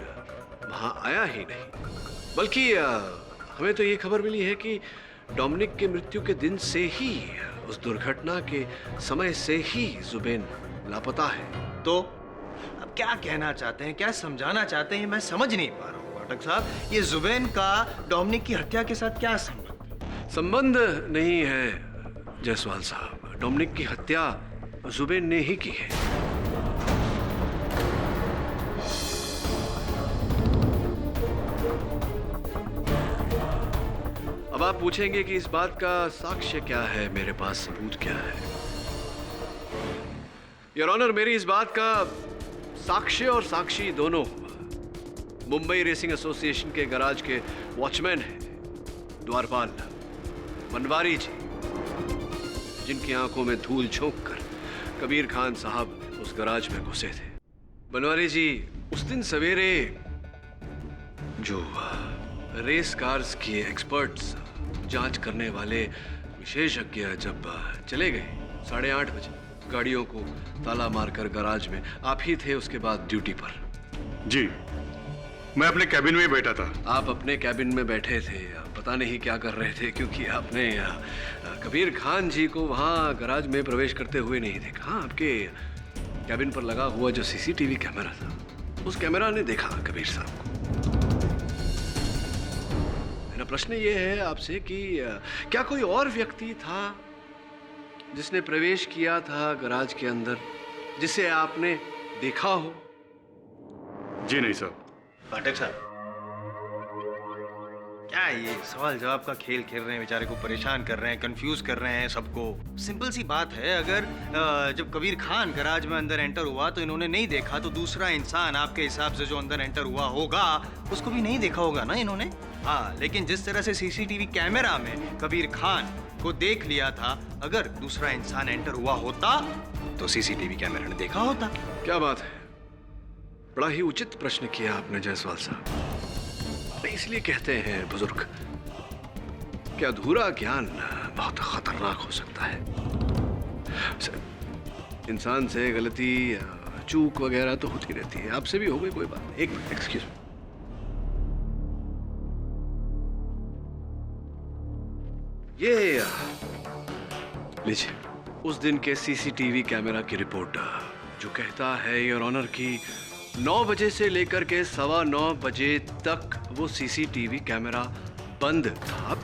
वहाँ आया ही नहीं, बल्कि हमें तो ये खबर मिली है कि डोमिनिक की मृत्यु के दिन से ही, उस दुर्घटना के समय से ही जुबेन लापता है। तो अब क्या कहना चाहते हैं, क्या समझाना चाहते हैं, मैं समझ नहीं पा रहा हूँ पाठक साहब। ये जुबेन का डोमिनिक की हत्या के साथ क्या संबंध नहीं है जायसवाल साहब। डोमिनिक की हत्या जुबेन ने ही की है। अब आप पूछेंगे कि इस बात का साक्ष्य क्या है, मेरे पास सबूत क्या है। योर ऑनर, मेरी इस बात का साक्ष्य और साक्षी दोनों मुंबई रेसिंग एसोसिएशन के गराज के वॉचमैन हैं द्वारपाल बनवारी जी, जिनकी आंखों में धूल झोंक कर कबीर खान साहब उस गराज में घुसे थे। बनवारी जी उस दिन सवेरे जो रेस कार्स के एक्सपर्ट्स, जांच करने वाले विशेषज्ञ जब चले गए 8:30 बजे, गाड़ियों को ताला मारकर गराज में आप ही थे उसके बाद ड्यूटी पर। जी, मैं अपने कैबिन में बैठा था। आप अपने कैबिन में बैठे थे, पता नहीं क्या कर रहे थे, क्योंकि आपने कबीर खान जी को वहां गराज में प्रवेश करते हुए नहीं देखा। हाँ, आपके कैबिन पर लगा हुआ जो सीसीटीवी कैमरा था, उस कैमरा ने देखा कबीर साहब को। मेरा प्रश्न ये है आपसे कि क्या कोई और व्यक्ति था जिसने प्रवेश किया था गराज के अंदर, जिसे आपने देखा हो? जी नहीं साहब। पाठक साहब, क्या ये सवाल जवाब का खेल खेल रहे हैं, बेचारे को परेशान कर रहे हैं, कंफ्यूज कर रहे हैं सबको। सिंपल सी बात है, अगर जब कबीर खान गराज में अंदर एंटर हुआ तो इन्होंने नहीं देखा, तो दूसरा इंसान आपके हिसाब से जो अंदर एंटर हुआ होगा उसको भी नहीं देखा होगा ना इन्होंने। हाँ, लेकिन जिस तरह से सीसीटीवी कैमरा में कबीर खान को देख लिया था, अगर दूसरा इंसान एंटर हुआ होता तो सीसीटीवी कैमरा ने देखा होता। क्या बात है, बड़ा ही उचित प्रश्न किया आपने जायसवाल साहब। इसलिए कहते हैं बुजुर्ग कि अधूरा ज्ञान बहुत खतरनाक हो सकता है। इंसान से गलती, चूक वगैरह तो होती रहती है, आपसे भी हो गई, कोई बात नहीं। एक मिनट, एक्सक्यूज मी। ये लीजिए उस दिन के सीसीटीवी कैमरा की रिपोर्ट, जो कहता है योर ऑनर की 9 बजे से लेकर के 9:15 बजे तक वो सीसीटीवी कैमरा बंद था।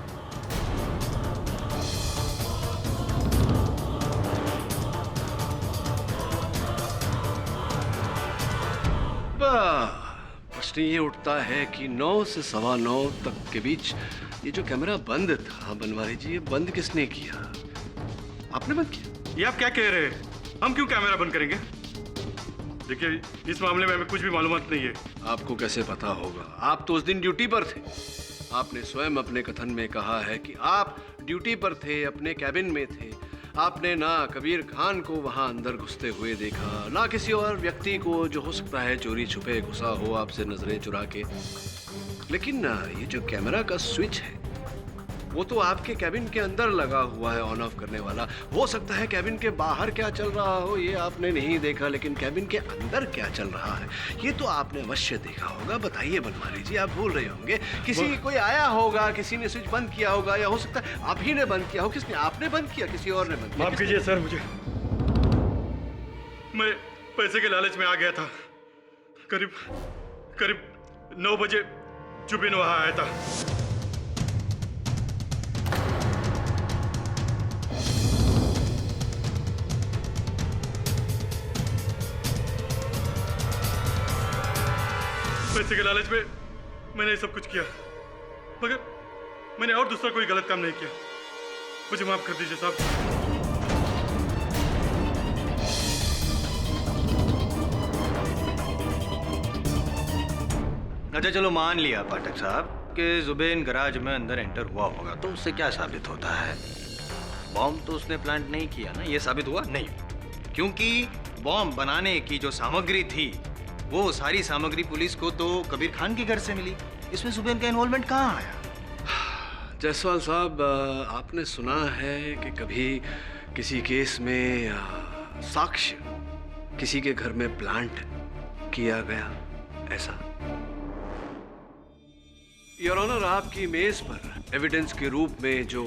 प्रश्न ये उठता है कि 9 से 9:15 तक के बीच ये जो कैमरा बंद था बनवारी जी, ये बंद किसने किया? आपने बंद किया? ये आप क्या कह रहे हैं? हम क्यों कैमरा बंद करेंगे? देखिए, इस मामले में हमें कुछ भी मालूमात नहीं है। आपको कैसे पता होगा? आप तो उस दिन ड्यूटी पर थे। आपने स्वयं अपने कथन में कहा है कि आप ड्यूटी पर थे, अपने कैबिन में थे। आपने ना कबीर खान को वहां अंदर घुसते हुए देखा, ना किसी और व्यक्ति को जो हो सकता है चोरी छुपे घुसा हो आपसे नजरें चुरा के। लेकिन ये जो कैमरा का स्विच है वो तो आपके कैबिन के अंदर लगा हुआ है, ऑन ऑफ करने वाला। हो सकता है कैबिन के बाहर क्या चल रहा हो ये आपने नहीं देखा, लेकिन कैबिन के अंदर क्या चल रहा है ये तो आपने अवश्य देखा होगा। बताइए बनवारी जी, आप भूल रहे होंगे। कोई आया होगा, किसी ने स्विच बंद किया होगा, या हो सकता है आप ही ने बंद किया हो। किसने? आपने बंद किया, किसी और ने बंद किया? माफ कीजिए सर, मुझे मैं पैसे के लालच में आ गया था। करीब 9 बजे जुबिन वहां आया था। पैसे के लालच में मैंने ये सब कुछ किया, मगर मैंने और दूसरा कोई गलत काम नहीं किया। मुझे माफ कर दीजिए साहब। अच्छा चलो मान लिया पाठक साहब कि जुबैन गराज में अंदर एंटर हुआ होगा, तो उससे क्या साबित होता है? बॉम्ब तो उसने प्लांट नहीं किया ना, ये साबित हुआ नहीं, क्योंकि बॉम्ब बनाने की जो सामग्री थी वो सारी सामग्री पुलिस को तो कबीर खान के घर से मिली। इसमें जुबैन का इन्वॉल्वमेंट कहाँ आया? जायसवाल साहब, आपने सुना है कि कभी किसी केस में साक्ष्य किसी के घर में प्लांट किया गया ऐसा? योर ऑनर, आपकी मेज पर एविडेंस के रूप में जो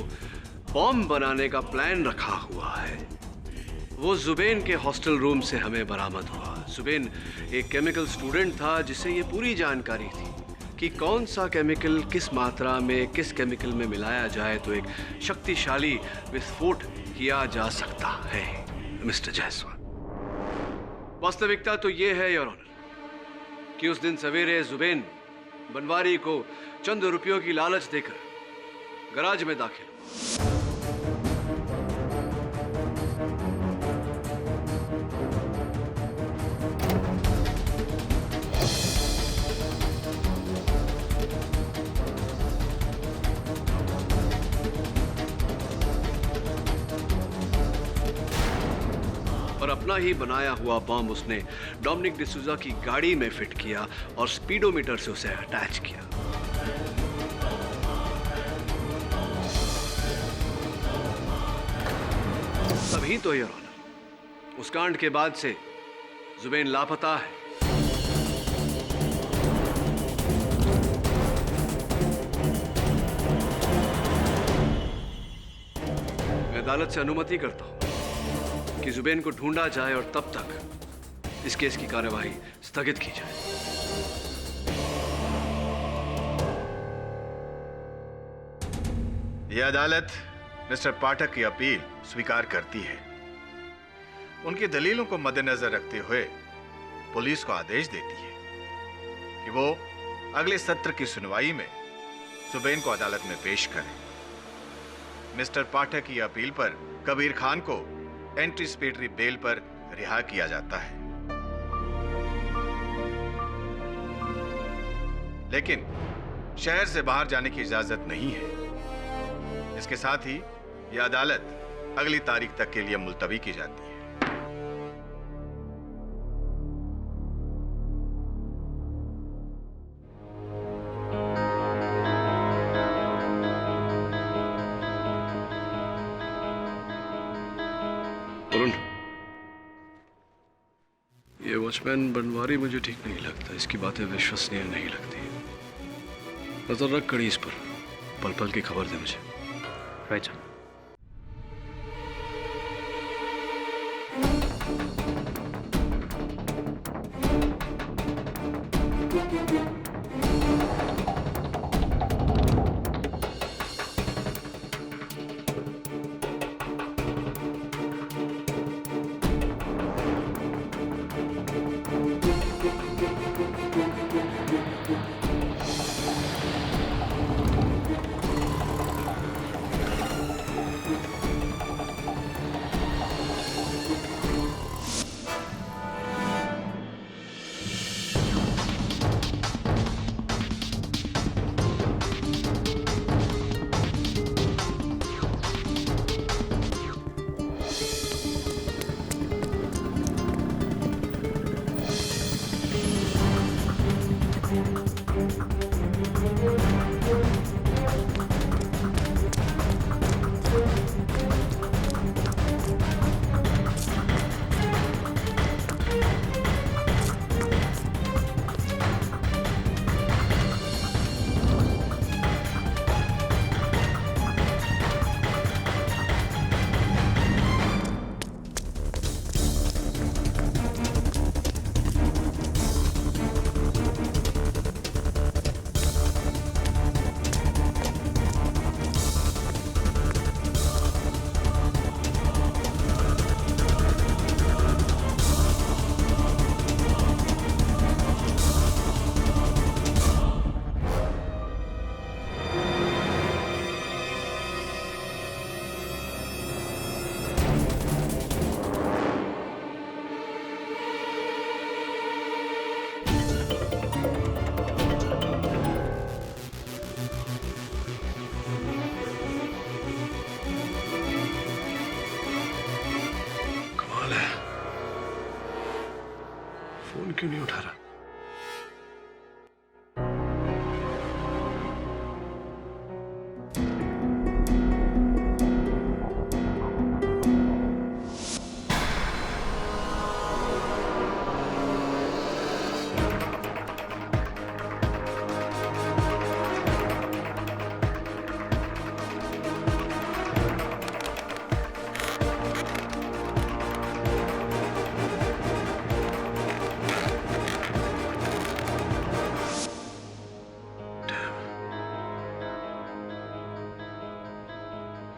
बॉम्ब बनाने का प्लान रखा हुआ है वो जुबैन के हॉस्टल रूम से हमें बरामद हुआ। जुबैन एक केमिकल स्टूडेंट था जिसे ये पूरी जानकारी थी कि कौन सा केमिकल किस मात्रा में किस केमिकल में मिलाया जाए तो एक शक्तिशाली विस्फोट किया जा सकता है। मिस्टर जायसवाल, वास्तविकता तो ये है योर ऑनर कि उस दिन सवेरे जुबैन बनवारी को चंद रुपयों की लालच देकर गराज में दाखिल हुआ। और अपना ही बनाया हुआ बॉम्ब उसने डोमिनिक डिसूजा की गाड़ी में फिट किया और स्पीडोमीटर से उसे अटैच किया। तभी तो योर ऑनर उस कांड के बाद से जुबैन लापता है। मैं अदालत से अनुमति करता हूं कि जुबैन को ढूंढा जाए और तब तक इस केस की कार्यवाही स्थगित की जाए। यह अदालत मिस्टर पाठक की अपील स्वीकार करती है। उनकी दलीलों को मद्देनजर रखते हुए पुलिस को आदेश देती है कि वो अगले सत्र की सुनवाई में जुबैन को अदालत में पेश करें। मिस्टर पाठक की अपील पर कबीर खान को एंटीसिपेटरी बेल पर रिहा किया जाता है, लेकिन शहर से बाहर जाने की इजाजत नहीं है। इसके साथ ही यह अदालत अगली तारीख तक के लिए मुलतवी की जाती है। ये वॉचमैन बनवारी मुझे ठीक नहीं लगता, इसकी बातें विश्वसनीय नहीं लगती। नजर रख कड़ी इस पर, पल पल की खबर दे मुझे। Right sir. फोन क्यों नहीं उठा रहा?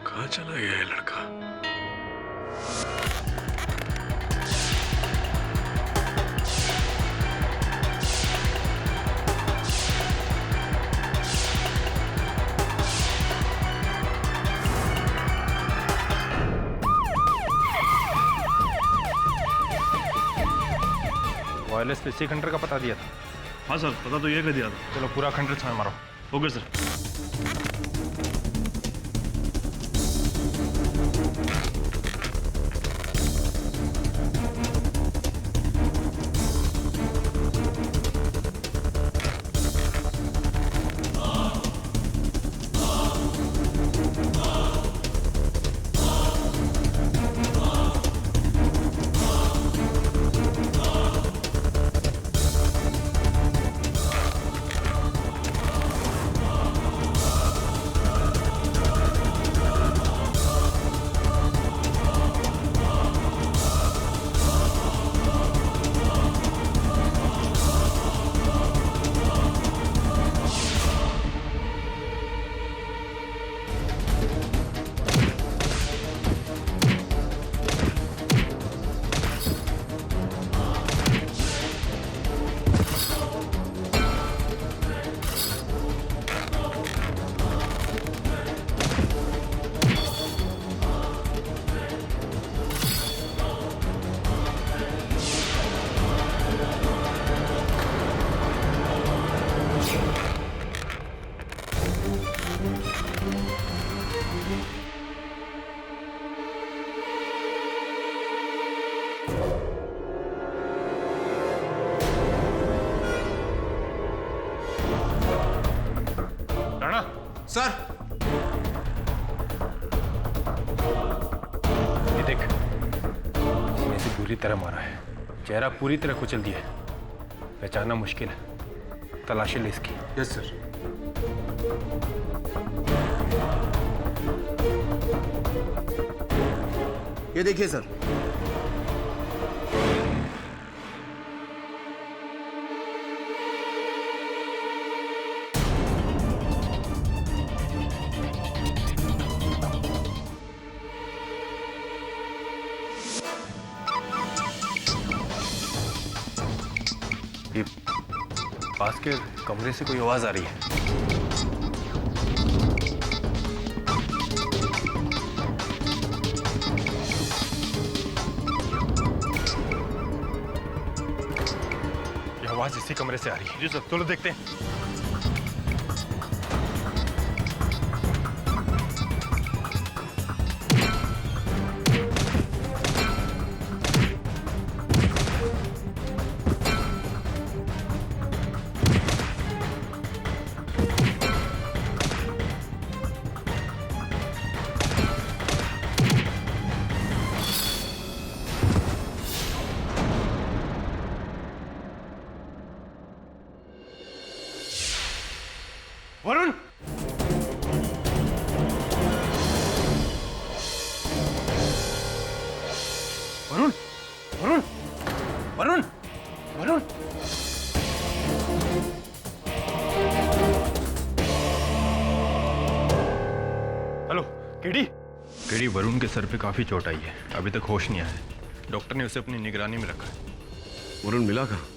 कहाँ चला गया ये लड़का? वायरलेस पे सी खंडर का पता दिया था। हाँ सर, पता तो ये कर दिया था। चलो पूरा खंडर छान मारो। Okay sir. सर, ये देख, इसने इसे बुरी तरह मारा है। चेहरा पूरी तरह कुचल दिया है। पहचानना मुश्किल है। तलाशी ले इसकी। Yes sir. ये देखिए सर। ये पास के कमरे से कोई आवाज आ रही है। ये आवाज इसी कमरे से आ रही है। जी सर, चलो देखते हैं। Varun, Varun, Varun, Varun, Varun. Hello, KD. KD, Varun के सर पे काफी चोट आई है। अभी तक होश नहीं आया है। डॉक्टर ने उसे अपनी निगरानी में रखा है। वरुण मिला कहाँ?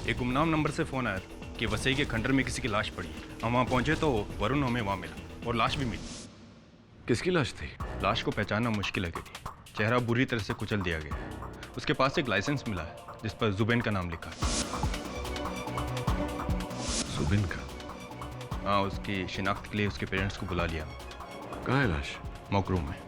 एक गुमनाम नंबर से फोन आया कि वसई के खंडर में किसी की लाश पड़ी है। हम वहाँ पहुंचे तो वरुण हमें वहाँ मिला और लाश भी मिली। किसकी लाश थी? लाश को पहचानना मुश्किल है। चेहरा बुरी तरह से कुचल दिया गया है। उसके पास एक लाइसेंस मिला है जिस पर जुबैन का नाम लिखा है। जुबैन का? हाँ, उसकी शिनाख्त के लिए उसके पेरेंट्स को बुला लिया। कहाँ है लाश? मॉकरूम में।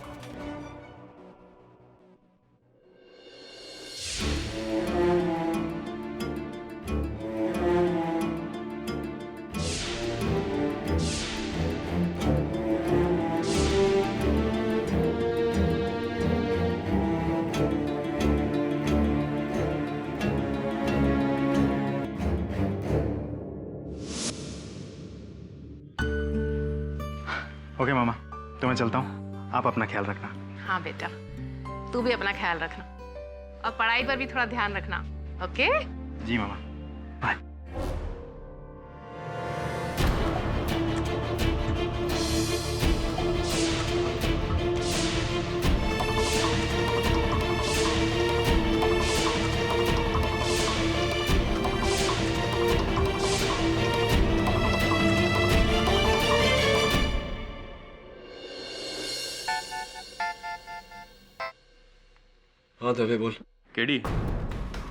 ओके मामा, तो मैं चलता हूँ, आप अपना ख्याल रखना। हाँ बेटा, तू भी अपना ख्याल रखना और पढ़ाई पर भी थोड़ा ध्यान रखना। ओके? जी मामा, बाय। हाँ दवे बोल। केडी,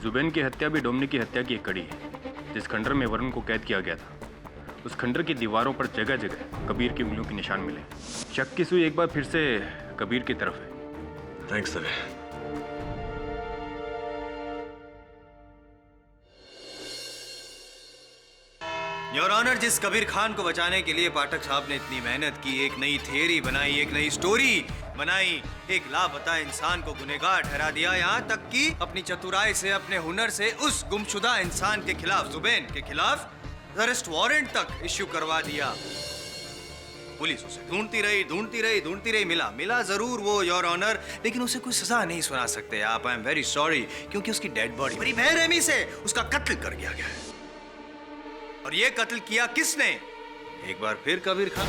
जुबैन की हत्या भी डोमिनिक की हत्या की एक कड़ी है। जिस खंडर में वरुण को कैद किया गया था, उस खंडर की दीवारों पर जगह जगह कबीर की उंगलियों के निशान मिले। शक की सुई एक बार फिर से कबीर की तरफ है। थैंक्स दवे। योर ऑनर, जिस कबीर खान को बचाने के लिए पाठक साहब ने इतनी मेहनत की, एक नई थियरी बनाई, एक नई स्टोरी बनाई, एक लापता इंसान को गुनहगार ठहरा दिया, यहाँ तक कि अपनी चतुराई से, अपने हुनर से उस गुमशुदा इंसान के खिलाफ, जुबैन के खिलाफ अरेस्ट वारंट तक इश्यू करवा दिया। पुलिस उसे ढूंढती रही, मिला जरूर वो योर ऑनर, लेकिन उसे कोई सजा नहीं सुना सकते आप। आई एम वेरी सॉरी, क्योंकि उसकी डेड बॉडी बड़ी बेरहमी से उसका कत्ल कर दिया गया है। और ये कत्ल किया किसने? एक बार फिर कबीर खान।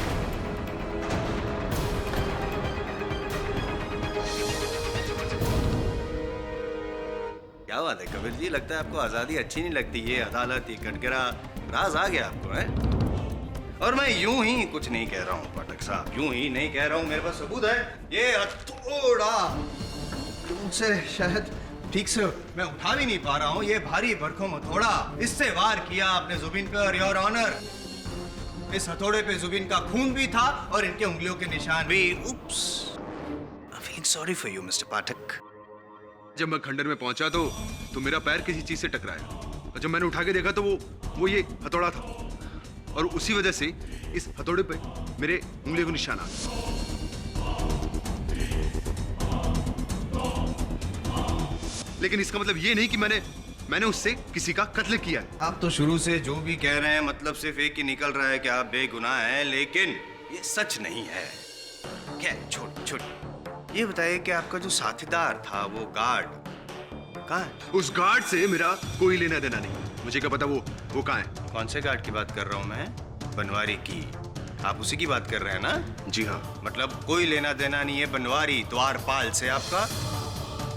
क्या बात है कबीर जी, लगता है आपको आजादी अच्छी नहीं लगती। ये अदालत, ये कटघरा, राज आ गया आपको, है? और मैं यूं ही कुछ नहीं कह रहा हूं पाठक साहब, यूं ही नहीं कह रहा हूं, मेरे पास सबूत है। ये हथौड़ा तुमसे शायद ठीक से मैं उठा भी नहीं पा रहा हूँ, ये भारी भरकम हथौड़ा, इससे वार किया आपने जुबिन पे। और योर ऑनर, इस हथौड़े पे जुबिन का खून भी था और इनके उंगलियों के निशान भी। Oops, I am feeling sorry for you mister Pathak. जब मैं खंडर में पहुंचा तो मेरा पैर किसी चीज से टकराया, और जब मैंने उठा के देखा तो वो ये हथौड़ा था, और उसी वजह से इस हथौड़े पे मेरे उंगलियों के निशान आ गए। लेकिन इसका मतलब ये नहीं कि मैंने उससे किसी का कत्ल किया है। आप तो शुरू से जो भी कह रहे हैं मतलब सिर्फ एक ही निकल रहा है कि आप बेगुनाह हैं, लेकिन ये सच नहीं है। क्या छोड़ ये बताइए कि आपका जो साथीदार था, वो गार्ड कहाँ है? उस गार्ड से मेरा कोई लेना देना नहीं। मुझे क्या पता वो कहाँ है। कौन से गार्ड की बात कर रहा हूँ मैं? बनवारी की। आप उसी की बात कर रहे हैं ना? जी हाँ। मतलब कोई लेना देना नहीं है बनवारी द्वारपाल से आपका?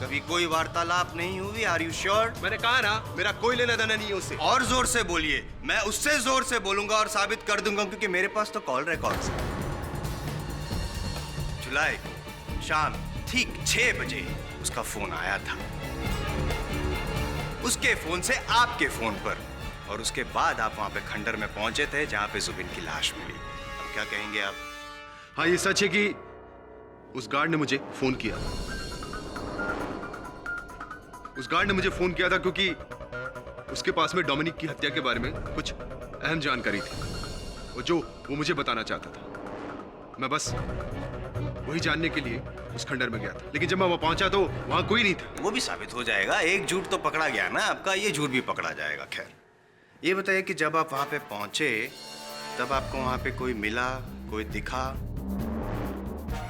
कभी कोई वार्तालाप नहीं हुई? Are you sure? मैंने कहा ना, मेरा कोई लेना देना नहीं है उससे। और जोर से बोलिए। मैं उससे जोर से बोलूंगा और साबित कर दूंगा, क्योंकि मेरे पास तो कॉल रिकॉर्ड्स है। जुलाई शाम ठीक 6 बजे उसका फोन आया था, उसके फोन से आपके फोन पर, और उसके बाद आप वहां पे खंडर में पहुंचे थे जहां पे जुबिन की लाश मिली। अब क्या कहेंगे आप? हाँ, ये सच है कि उस गार्ड ने मुझे फोन किया। उस गार्ड ने मुझे फोन किया था क्योंकि उसके पास में डोमिनिक की हत्या के बारे में कुछ अहम जानकारी थी, और जो वो मुझे बताना चाहता था। मैं बस वही जानने के लिए उस खंडर में गया था, लेकिन जब मैं वहां पहुंचा तो वहां कोई नहीं था। वो भी साबित हो जाएगा, एक झूठ तो पकड़ा गया ना आपका, ये झूठ भी पकड़ा जाएगा। खैर, ये बताइए कि जब आप वहां पे पहुंचे तब आपको वहां पे कोई मिला, कोई दिखा?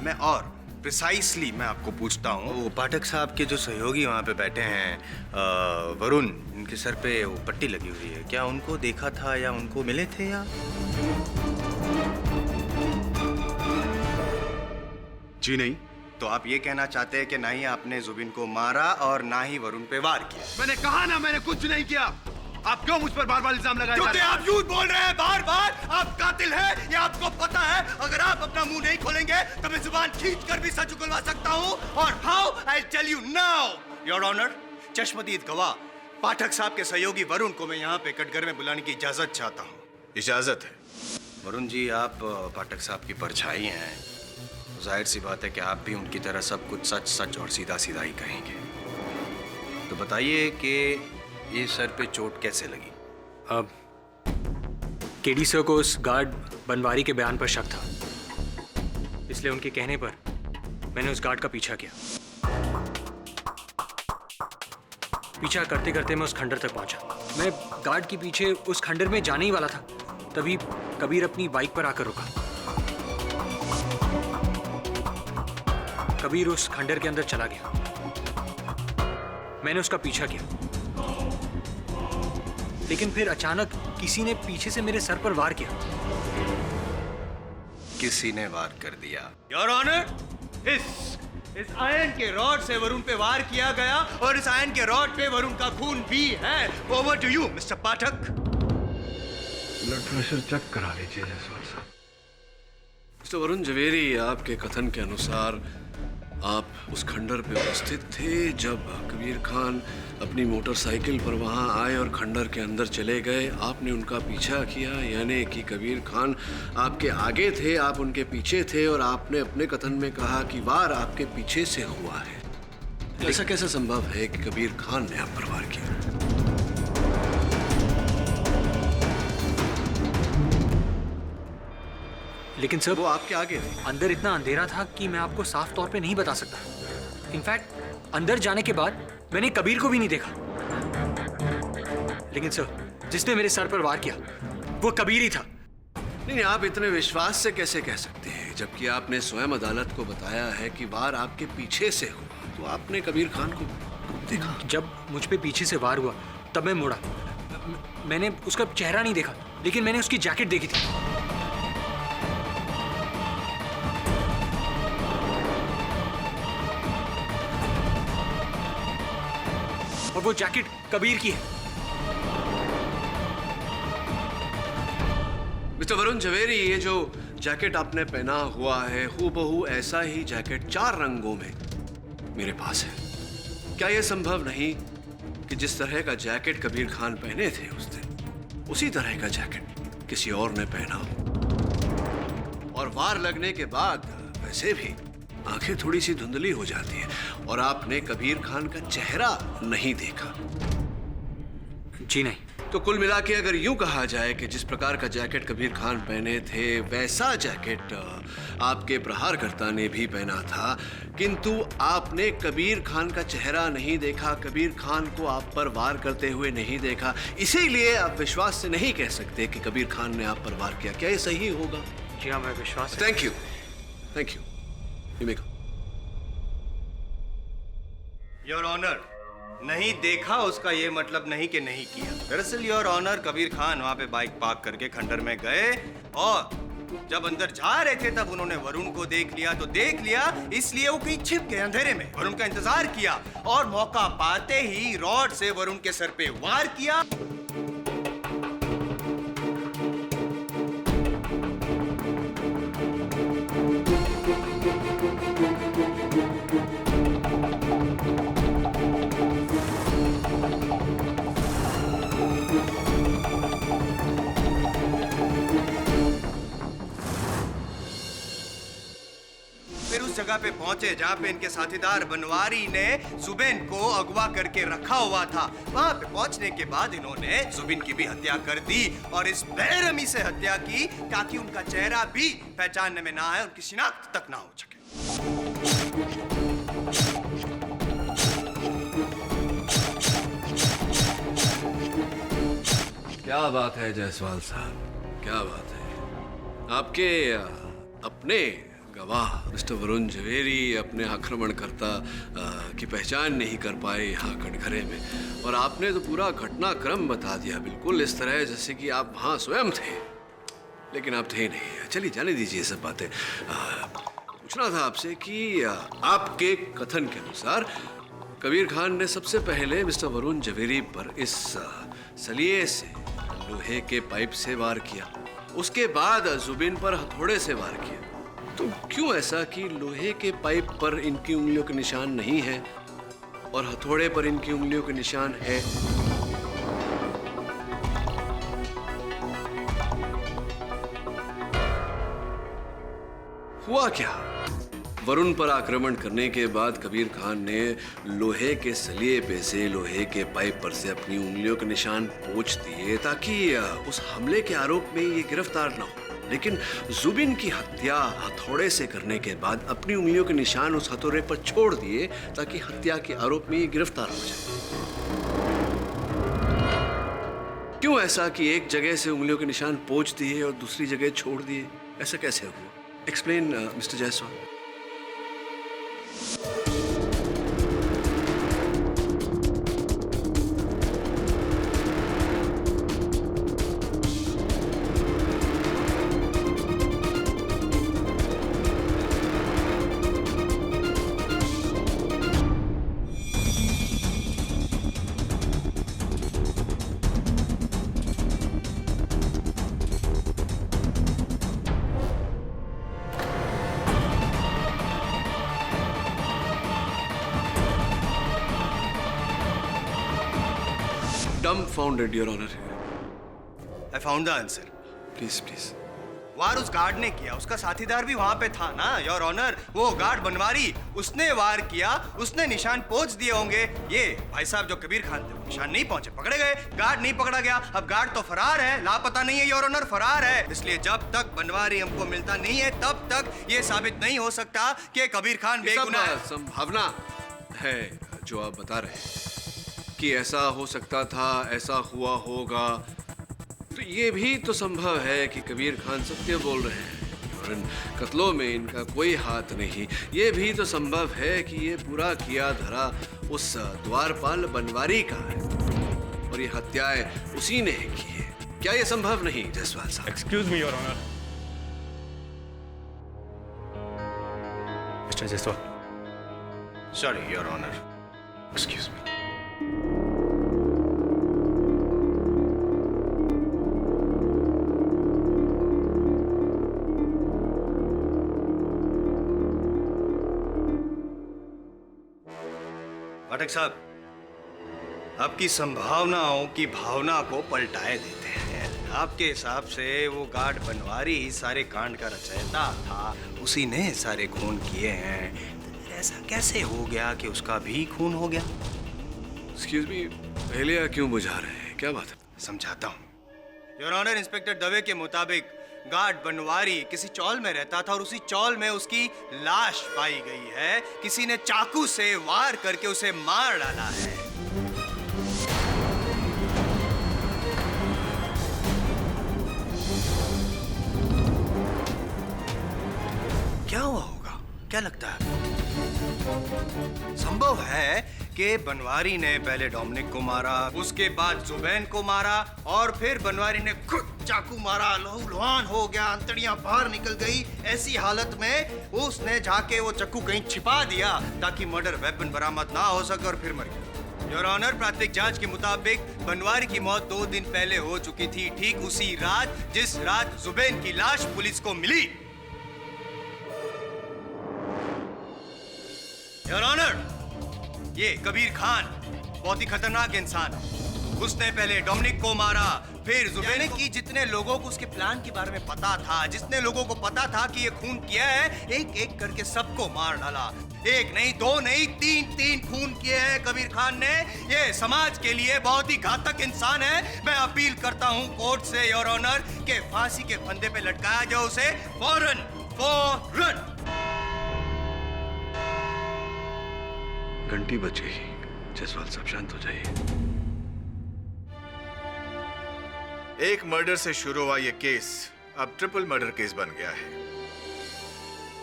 मैं और प्रिसाइसली मैं आपको पूछता हूँ, वो पाठक साहब के जो सहयोगी वहाँ पे बैठे हैं, वरुण, इनके सर पे वो पट्टी लगी हुई है, क्या उनको देखा था या उनको मिले थे? या जी नहीं। तो आप ये कहना चाहते हैं कि ना ही आपने जुबिन को मारा और ना ही वरुण पे वार किया? मैंने कहा ना, मैंने कुछ नहीं किया। आप क्यों मुझ पर बार-बार इल्जाम लगाए जा रहे हैं? आप झूठ बोल रहे हैं बार-बार। आप कातिल हैं, ये आपको पता है। अगर आप अपना मुंह नहीं खोलेंगे तो मैं जुबान खींचकर भी सच उगलवा सकता हूं। और how? I tell you now your honour, चश्मदीद गवाह पाठक साहब के सहयोगी वरुण को मैं यहाँ पे कटघर में बुलाने की इजाजत चाहता हूँ। इजाजत है? वरुण जी, आप पाठक साहब की परछाई हैं, जाहिर सी बात है कि आप भी उनकी तरह सब कुछ सच सच और सीधा सीधा ही कहेंगे। तो बताइए कि ये सर पे चोट कैसे लगी? अब केडी सर को उस गार्ड बनवारी के बयान पर शक था, इसलिए उनके कहने पर मैंने उस गार्ड का पीछा किया। पीछा करते करते मैं उस खंडर तक पहुंचा। मैं गार्ड के पीछे उस खंडर में जाने ही वाला था, तभी कबीर अपनी बाइक पर आकर रुका। कबीर उस खंडर के अंदर चला गया। मैंने उसका पीछा किया, लेकिन फिर अचानक किसी ने पीछे से मेरे सर पर वार किया। किसी ने वार कर दिया? योर ऑनर, इस आयन के रॉड से वरुण पे वार किया गया और इस आयन के रॉड पे वरुण का खून भी है। Over to you mister Pathak. Blood pressure check करा लीजिए जायसवाल साहब। मिस्टर वरुण जवेरी, आपके कथन के अनुसार आप उस खंडर पे उपस्थित थे जब कबीर खान अपनी मोटरसाइकिल पर वहां आए और खंडर के अंदर चले गए। आपने उनका पीछा किया, यानी कि कबीर खान आपके आगे थे, आप उनके पीछे थे और आपने अपने कथन में कहा कि वार आपके पीछे से हुआ है। ऐसा कैसे संभव है कि कबीर खान ने आप पर वार किया? लेकिन सर, वो आपके आगे थे। अंदर इतना अंधेरा था कि मैं आपको साफ तौर पे नहीं बता सकता। इनफैक्ट अंदर जाने के बाद मैंने कबीर को भी नहीं देखा। लेकिन सर, जिसने मेरे सर पर वार किया वो कबीर ही था। नहीं, आप इतने विश्वास से कैसे कह सकते हैं, जबकि आपने स्वयं अदालत को बताया है कि वार आपके पीछे से हुआ। तो आपने कबीर खान को देखा? जब मुझ पे पीछे से वार हुआ तब मैं मुड़ा। मैंने उसका चेहरा नहीं देखा, लेकिन मैंने उसकी जैकेट देखी थी। और वो जैकेट कबीर की है। मिस्टर वरुण जवेरी, ये जो जैकेट आपने पहना हुआ है हूबहू ऐसा ही जैकेट 4 रंगों में मेरे पास है। क्या यह संभव नहीं कि जिस तरह का जैकेट कबीर खान पहने थे उस दिन, उसी तरह का जैकेट किसी और ने पहना हो? और वार लगने के बाद वैसे भी आंखें थोड़ी सी धुंधली हो जाती है और आपने कबीर खान का चेहरा नहीं देखा। जी नहीं। तो कुल मिला के अगर यूं कहा जाए कि जिस प्रकार का जैकेट कबीर खान पहने थे वैसा जैकेट आपके प्रहारकर्ता ने भी पहना था, किंतु आपने कबीर खान का चेहरा नहीं देखा, कबीर खान को आप पर वार करते हुए नहीं देखा, इसीलिए आप विश्वास से नहीं कह सकते कि कबीर खान ने आप पर वार किया। क्या ये सही होगा? जी हाँ, मैं Vishwas. Thank you, thank you. Your honour, नहीं देखा उसका ये मतलब नहीं कि नहीं किया। दरअसल योर ऑनर, कबीर खान वहां पे बाइक पार्क करके खंडर में गए और जब अंदर जा रहे थे तब उन्होंने वरुण को देख लिया। तो देख लिया इसलिए वो कहीं छिप गए अंधेरे में, वरुण का इंतजार किया और मौका पाते ही रॉड से वरुण के सर पे वार किया। जगह पे पहुंचे जहां पे इनके साथीदार बनवारी ने जुबिन को अगवा करके रखा हुआ था। वहां पे पहुंचने के बाद इन्होंने जुबिन की भी हत्या कर दी और इस बेरहमी से हत्या की ताकि उनका चेहरा भी पहचानने में ना आए, उनकी शिनाख्त तक ना हो सके। क्या बात है जायसवाल साहब, क्या बात है। आपके अपने गवाह मिस्टर वरुण जवेरी अपने आक्रमणकर्ता की पहचान नहीं कर पाए यहाँ कटघरे में, और आपने तो पूरा घटनाक्रम बता दिया बिल्कुल इस तरह जैसे कि आप वहाँ स्वयं थे, लेकिन आप थे नहीं। चलिए जाने दीजिए सब बातें। पूछना था आपसे कि आपके कथन के अनुसार कबीर खान ने सबसे पहले मिस्टर वरुण जवेरी पर इस सलिए से, लोहे के पाइप से वार किया, उसके बाद जुबिन पर हथौड़े से वार किया। तो क्यों ऐसा कि लोहे के पाइप पर इनकी उंगलियों के निशान नहीं है और हथौड़े पर इनकी उंगलियों के निशान है? हुआ क्या? वरुण पर आक्रमण करने के बाद कबीर खान ने लोहे के सलिए पे से, लोहे के पाइप पर से अपनी उंगलियों के निशान पोंछ दिए ताकि उस हमले के आरोप में ये गिरफ्तार न हो। लेकिन जुबिन की हत्या हथौड़े से करने के बाद अपनी उंगलियों के निशान उस हथौड़े पर छोड़ दिए ताकि हत्या के आरोप में ये गिरफ्तार हो जाए। क्यों ऐसा कि एक जगह से उंगलियों के निशान पोंछ दिए और दूसरी जगह छोड़ दिए? ऐसा कैसे हुआ? Explain mister Jaiswal. Dumbfounded, Your Honor. I found the answer. Please, please. वार उस गार्ड ने किया, उसका साथीदार भी वहां पे था ना योर ऑनर। वो गार्ड बनवारी, उसने वार किया, उसने निशान पहुंच दिए होंगे। ये भाई साहब जो कबीर खान थे, निशान नहीं पहुंचे, पकड़े गए, गार्ड नहीं पकड़ा गया। अब गार्ड तो फरार है, लापता नहीं है योर ऑनर, फरार है। इसलिए जब तक बनवारी हमको मिलता नहीं है तब तक ये साबित नहीं हो सकता कि कबीर खान बेगुनाह है। संभावना है जो आप बता रहे हैं कि ऐसा हो सकता था, ऐसा हुआ होगा, तो ये भी तो संभव है कि कबीर खान सत्य बोल रहे हैं और इन कत्लों में इनका कोई हाथ नहीं। ये भी तो संभव है कि ये पूरा किया धरा उस द्वारपाल बनवारी का है और ये हत्याएं उसी ने की है। क्या ये संभव नहीं जायसवाल साहब? Excuse me your honour. Mister Jaiswal. Sorry your honour. Excuse me. Pathak साहब, आपकी संभावनाओं की भावना को पलटाए देते हैं। आपके हिसाब से वो गार्ड बनवारी सारे कांड का रचयिता था, उसी ने सारे खून किए हैं। ऐसा कैसे हो गया कि उसका भी खून हो गया? एक्सक्यूज मी, पहले क्यों बुझा रहे हैं? क्या बात है? समझाता हूँ योर ऑनर। इंस्पेक्टर दवे के मुताबिक गार्ड बनवारी किसी चौल में रहता था और उसी चौल में उसकी लाश पाई गई है। किसी ने चाकू से वार करके उसे मार डाला है। क्या हुआ होगा? क्या लगता है? संभव है कि बनवारी ने पहले डोमिनिक को मारा, उसके बाद जुबैन को मारा और फिर बनवारी ने खुद चाकू मारा, लहूलुहान हो गया, अंतड़ियां बाहर निकल गई। ऐसी हालत में उसने जाके वो चाकू कहीं छिपा दिया ताकि मर्डर वेपन बरामद ना हो सके और फिर मर गया। योर ऑनर, प्राथमिक जांच के मुताबिक बनवारी की मौत 2 दिन पहले हो चुकी थी, ठीक उसी रात जिस रात जुबैन की लाश पुलिस को मिली। योर ऑनर, ये कबीर खान बहुत ही खतरनाक इंसान है। उसने पहले डोमिनिक को मारा, फिर जुबैन की जितने लोगों को उसके प्लान के बारे में पता था, जितने लोगों को पता था कि ये खून किया है, एक एक करके सबको मार डाला। 1 नहीं, 2 नहीं, 3 खून किए हैं कबीर खान ने। ये समाज के लिए बहुत ही घातक इंसान है। मैं अपील करता हूँ कोर्ट से योर ऑनर के फांसी के फंदे पे लटकाया जाए उसे फौरन। घंटी बज गई। जायसवाल साहब शांत हो जाइए। एक मर्डर से शुरू हुआ ये केस अब ट्रिपल मर्डर केस बन गया है।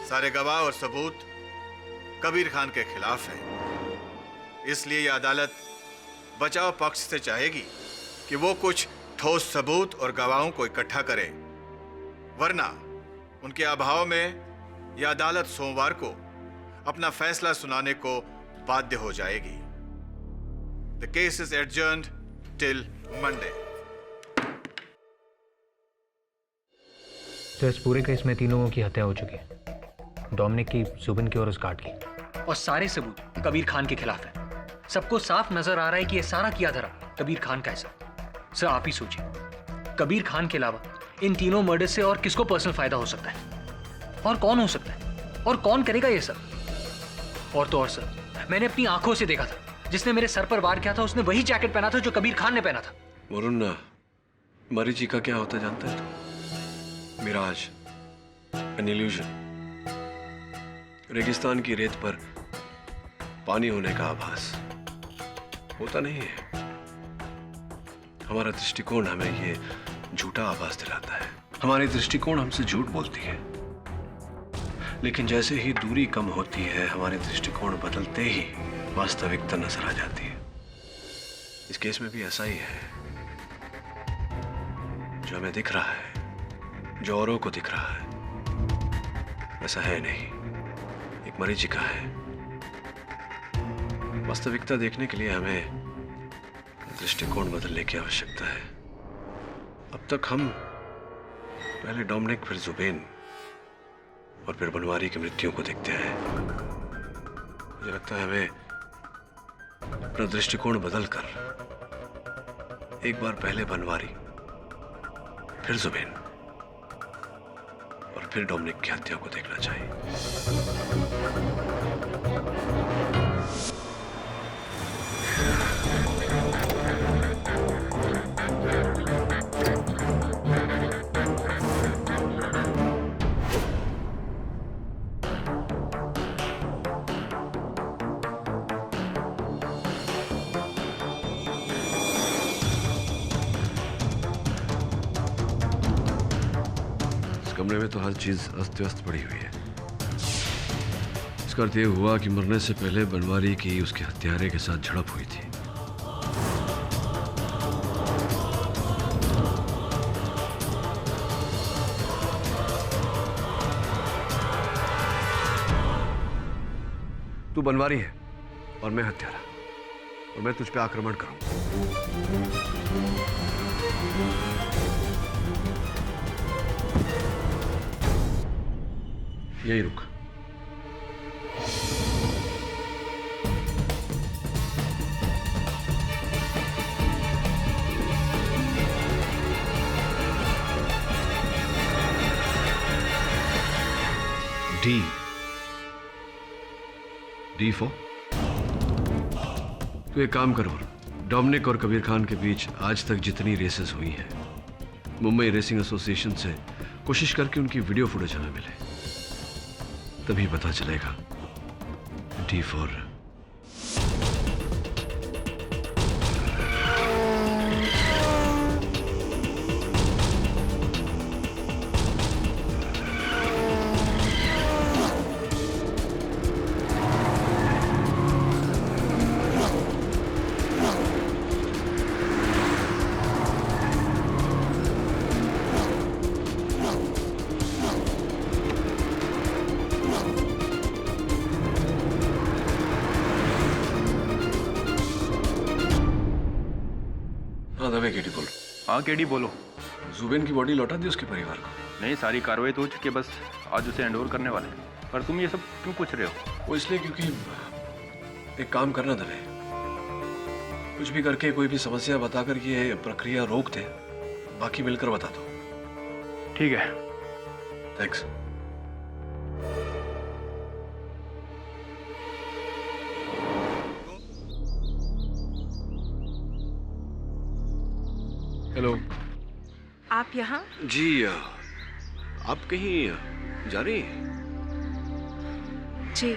सारे गवाह और सबूत कबीर खान के खिलाफ हैं। इसलिए यह अदालत बचाव पक्ष से चाहेगी कि वो कुछ ठोस सबूत और गवाहों को इकट्ठा करे, वरना उनके अभाव में यह अदालत सोमवार को अपना फैसला सुनाने को बाध्य हो जाएगी। The case is adjourned till Monday. तो इस पूरे केस में 3 लोगों की हत्या हो चुकी है, डोमिनिक की, जुबिन की और उस गार्ड की, और सारे सबूत कबीर खान के खिलाफ है। सबको साफ नजर आ रहा है कि ये सारा किया धरा कबीर खान का है। सर आप ही सोचिए, कबीर खान के अलावा इन तीनों मर्डर से और किसको पर्सनल फायदा हो सकता है, और कौन हो सकता है, और कौन करेगा ये सब? और तो और सर, मैंने अपनी आंखों से देखा था, जिसने मेरे सर पर वार किया था उसने वही जैकेट पहना था जो कबीर खान ने पहना था। वरुण, मरीची का क्या होता जानता है? Miraj, an illusion। रेगिस्तान की रेत पर पानी होने का आभास होता नहीं है। हमारा दृष्टिकोण हमें ये झूठा आभास दिलाता है। हमारी दृष्टिकोण हमसे झूठ बोलती है। लेकिन जैसे ही दूरी कम होती है, हमारे दृष्टिकोण बदलते ही वास्तविकता नजर आ जाती है। इस केस में भी ऐसा ही है। जो हमें दिख रहा है, जो औरों को दिख रहा है, वैसा है नहीं, एक मरीचिका है। वास्तविकता देखने के लिए हमें दृष्टिकोण बदलने की आवश्यकता है। अब तक हम पहले डोमिनिक, फिर जुबेन और फिर बनवारी की मृत्यु को देखते हैं। मुझे लगता है हमें अपना दृष्टिकोण बदलकर एक बार पहले बनवारी, फिर जुबेन और फिर डोमिनिक की हत्या को देखना चाहिए। कमरे में तो हर चीज अस्त व्यस्त पड़ी हुई है। इसका अर्थ यह हुआ कि मरने से पहले बनवारी की उसके हत्यारे के साथ झड़प हुई थी। तू बनवारी है और मैं हत्यारा, और मैं तुझ पे आक्रमण करूंगा। यही रुक। डी फॉर तू एक काम करो, डोमिनिक और कबीर खान के बीच आज तक जितनी रेसेस हुई हैं, मुंबई रेसिंग एसोसिएशन से कोशिश करके उनकी वीडियो फुटेज हमें मिले, तभी पता चलेगा। डी फॉर हाँ केडी बोलो। जुबेन की बॉडी लौटा दी उसके परिवार को? नहीं, सारी कार्रवाई तो हो चुकी है, बस आज उसे हैंडओवर करने वाले हैं। पर तुम ये सब क्यों पूछ रहे हो? वो इसलिए क्योंकि एक काम करना दवे, कुछ भी करके कोई भी समस्या बताकर ये प्रक्रिया रोक दे, बाकी मिलकर बता दो। ठीक है। थैंक्स। हेलो। आप यहाँ? जी, आप कहीं जा रही हैं? जी,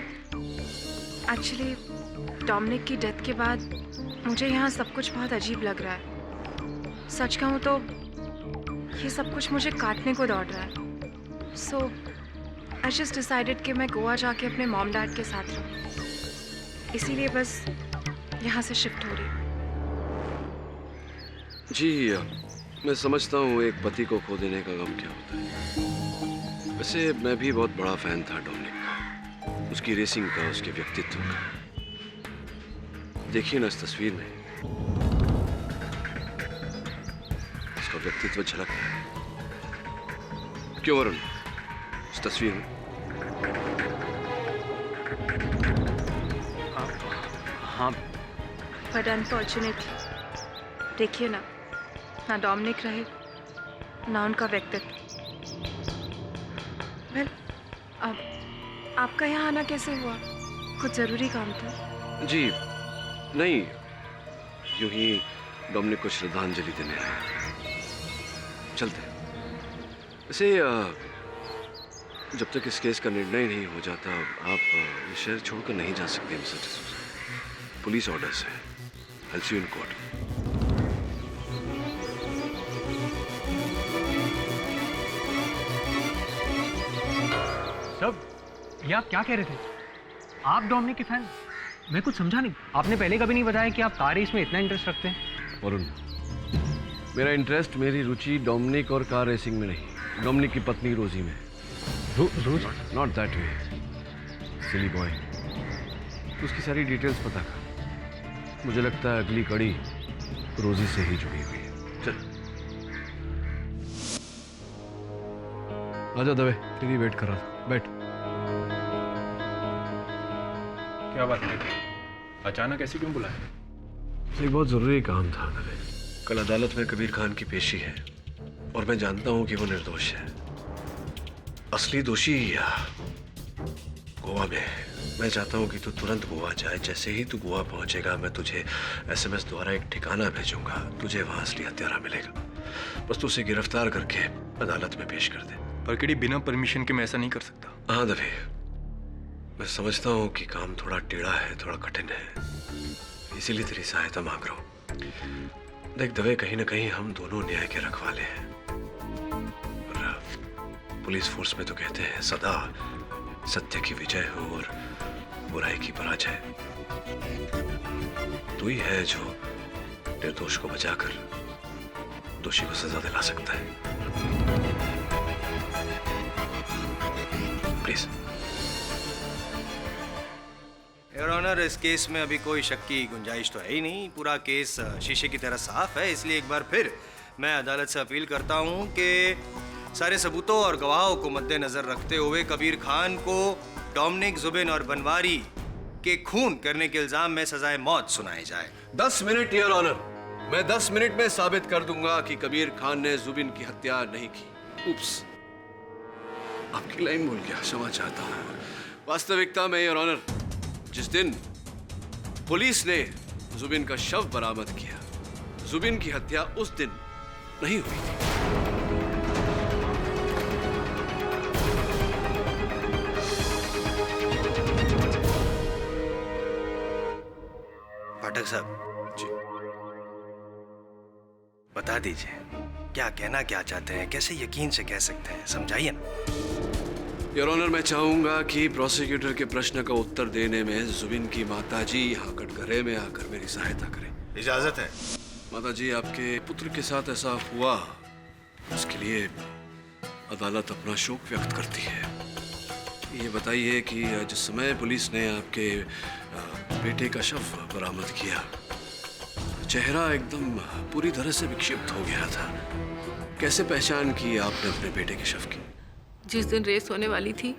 एक्चुअली डोमिनिक की डेथ के बाद मुझे यहाँ सब कुछ बहुत अजीब लग रहा है। सच कहूँ तो ये सब कुछ मुझे काटने को दौड़ रहा है। सो आई जस्ट डिसाइडेड कि मैं गोवा जाके अपने मॉम डैड के साथ रहूँ, इसीलिए बस यहाँ से शिफ्ट हो रही हूँ। जी, मैं समझता हूँ एक पति को खो देने का गम क्या होता है। वैसे मैं भी बहुत बड़ा फैन था डोमिनिक का, उसकी रेसिंग का, उसके व्यक्तित्व का। देखिए ना इस तस्वीर में, उसका व्यक्तित्व झलक रहा है। क्यों वरुण, इस तस्वीर में? हाँ। बट अनफॉर्चुनेटली देखिए ना डोमिनिक रहे ना उनका व्यक्तित्व। वेल, अब आपका यहाँ आना कैसे हुआ? कुछ जरूरी काम था? जी नहीं, यूं ही डोमिनिक को श्रद्धांजलि देने आए। चलते। वैसे जब तक इस केस का निर्णय नहीं हो जाता, आप ये शहर छोड़कर नहीं जा सकते मिस्टर डिसूजा। पुलिस ऑर्डर्स है। I'll see you in court. ये आप क्या कह रहे थे? आप डोमिनिक के फैन? मैं कुछ समझा नहीं। आपने पहले कभी नहीं बताया कि आप कार रेस में इतना इंटरेस्ट रखते हैं। वरुण, मेरा इंटरेस्ट, मेरी रुचि डोमिनिक और कार रेसिंग में नहीं, डोमिनिक की पत्नी रोजी में। रोजी? Not that way, silly boy. उसकी सारी डिटेल्स पता कर। मुझे लगता है अगली कड़ी रोजी से ही जुड़ी हुई है। चल आजा दवे, तेरी वेट कर रहा था। बैठ। क्या बात है? अचानक ऐसे क्यों बुलाया? एक बहुत जरूरी काम था दवे। कल अदालत में कबीर खान की पेशी है और मैं जानता हूं कि वो निर्दोष है। असली दोषी गोवा में है। मैं चाहता हूं कि तू तुरंत गोवा जाए। जैसे ही तू गोवा पहुंचेगा मैं तुझे एसएमएस द्वारा एक ठिकाना भेजूंगा। तुझे वहां असली हत्यारा मिलेगा। बस तू उसे गिरफ्तार करके अदालत में पेश कर दे। पर केडी, बिना परमिशन के मैं ऐसा नहीं कर सकता। हाँ दवे, मैं समझता हूँ कि काम थोड़ा टेढ़ा है, थोड़ा कठिन है, इसीलिए तेरी सहायता मांग रहा हूँ। देख दवे, कहीं ना कहीं हम दोनों न्याय के रखवाले हैं। और पुलिस फोर्स में तो कहते हैं सदा सत्य की विजय हो और बुराई की पराजय। तू ही है जो निर्दोष को बचाकर दोषी को सजा दिला सकता है। प्लीज। योर ऑनर, इस केस में अभी कोई शक की गुंजाइश तो है ही नहीं। पूरा केस शीशे की तरह साफ है। इसलिए एक बार फिर मैं अदालत से अपील करता हूं कि सारे सबूतों और गवाहों को मद्देनजर रखते हुए कबीर खान को डोमिनिक, जुबिन और बनवारी के खून करने के इल्जाम में सजाए मौत सुनाई जाए। 10 मिनट योर ऑनर। मैं 10 मिनट में साबित कर दूंगा कि कबीर खान ने जुबिन की हत्या नहीं की। उप्स, आपकी लाइन भूल गया, क्षमा चाहता हूं। वास्तविकता में योर ऑनर, जिस दिन पुलिस ने जुबिन का शव बरामद किया, जुबिन की हत्या उस दिन नहीं हुई थी। पाठक साहब जी, बता दीजिए क्या कहना क्या चाहते हैं, कैसे यकीन से कह सकते हैं, समझाइए ना। योर ऑनर, मैं चाहूंगा कि प्रोसिक्यूटर के प्रश्न का उत्तर देने में जुबिन की माताजी यहाँ कटघरे में आकर मेरी सहायता करें। इजाजत है। माताजी, आपके पुत्र के साथ ऐसा हुआ, उसके लिए अदालत अपना शोक व्यक्त करती है। ये बताइए कि जिस समय पुलिस ने आपके बेटे का शव बरामद किया, चेहरा एकदम पूरी तरह से विक्षिप्त हो गया था। कैसे पहचान की आपने अपने बेटे के शव की? जिस दिन रेस होने वाली थी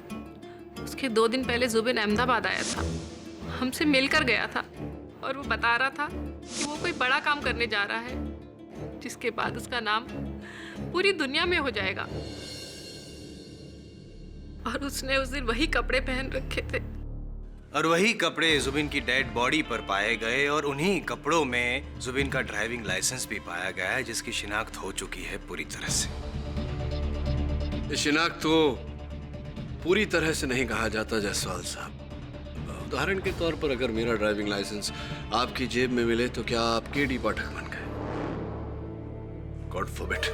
उसके 2 दिन पहले जुबिन अहमदाबाद आया था, हमसे मिलकर गया था और वो बता रहा था कि वो कोई बड़ा काम करने जा रहा है जिसके बाद उसका नाम पूरी दुनिया में हो जाएगा। और उसने उस दिन वही कपड़े पहन रखे थे और वही कपड़े जुबिन की डेड बॉडी पर पाए गए और उन्हीं कपड़ों में जुबिन का ड्राइविंग लाइसेंस भी पाया गया है, जिसकी शिनाख्त हो चुकी है पूरी तरह से। ये शिनाख्त तो पूरी तरह से नहीं कहा जाता जायसवाल साहब। उदाहरण के तौर पर अगर मेरा ड्राइविंग लाइसेंस आपकी जेब में मिले तो क्या आप केडी पाठक बन गए? God forbid.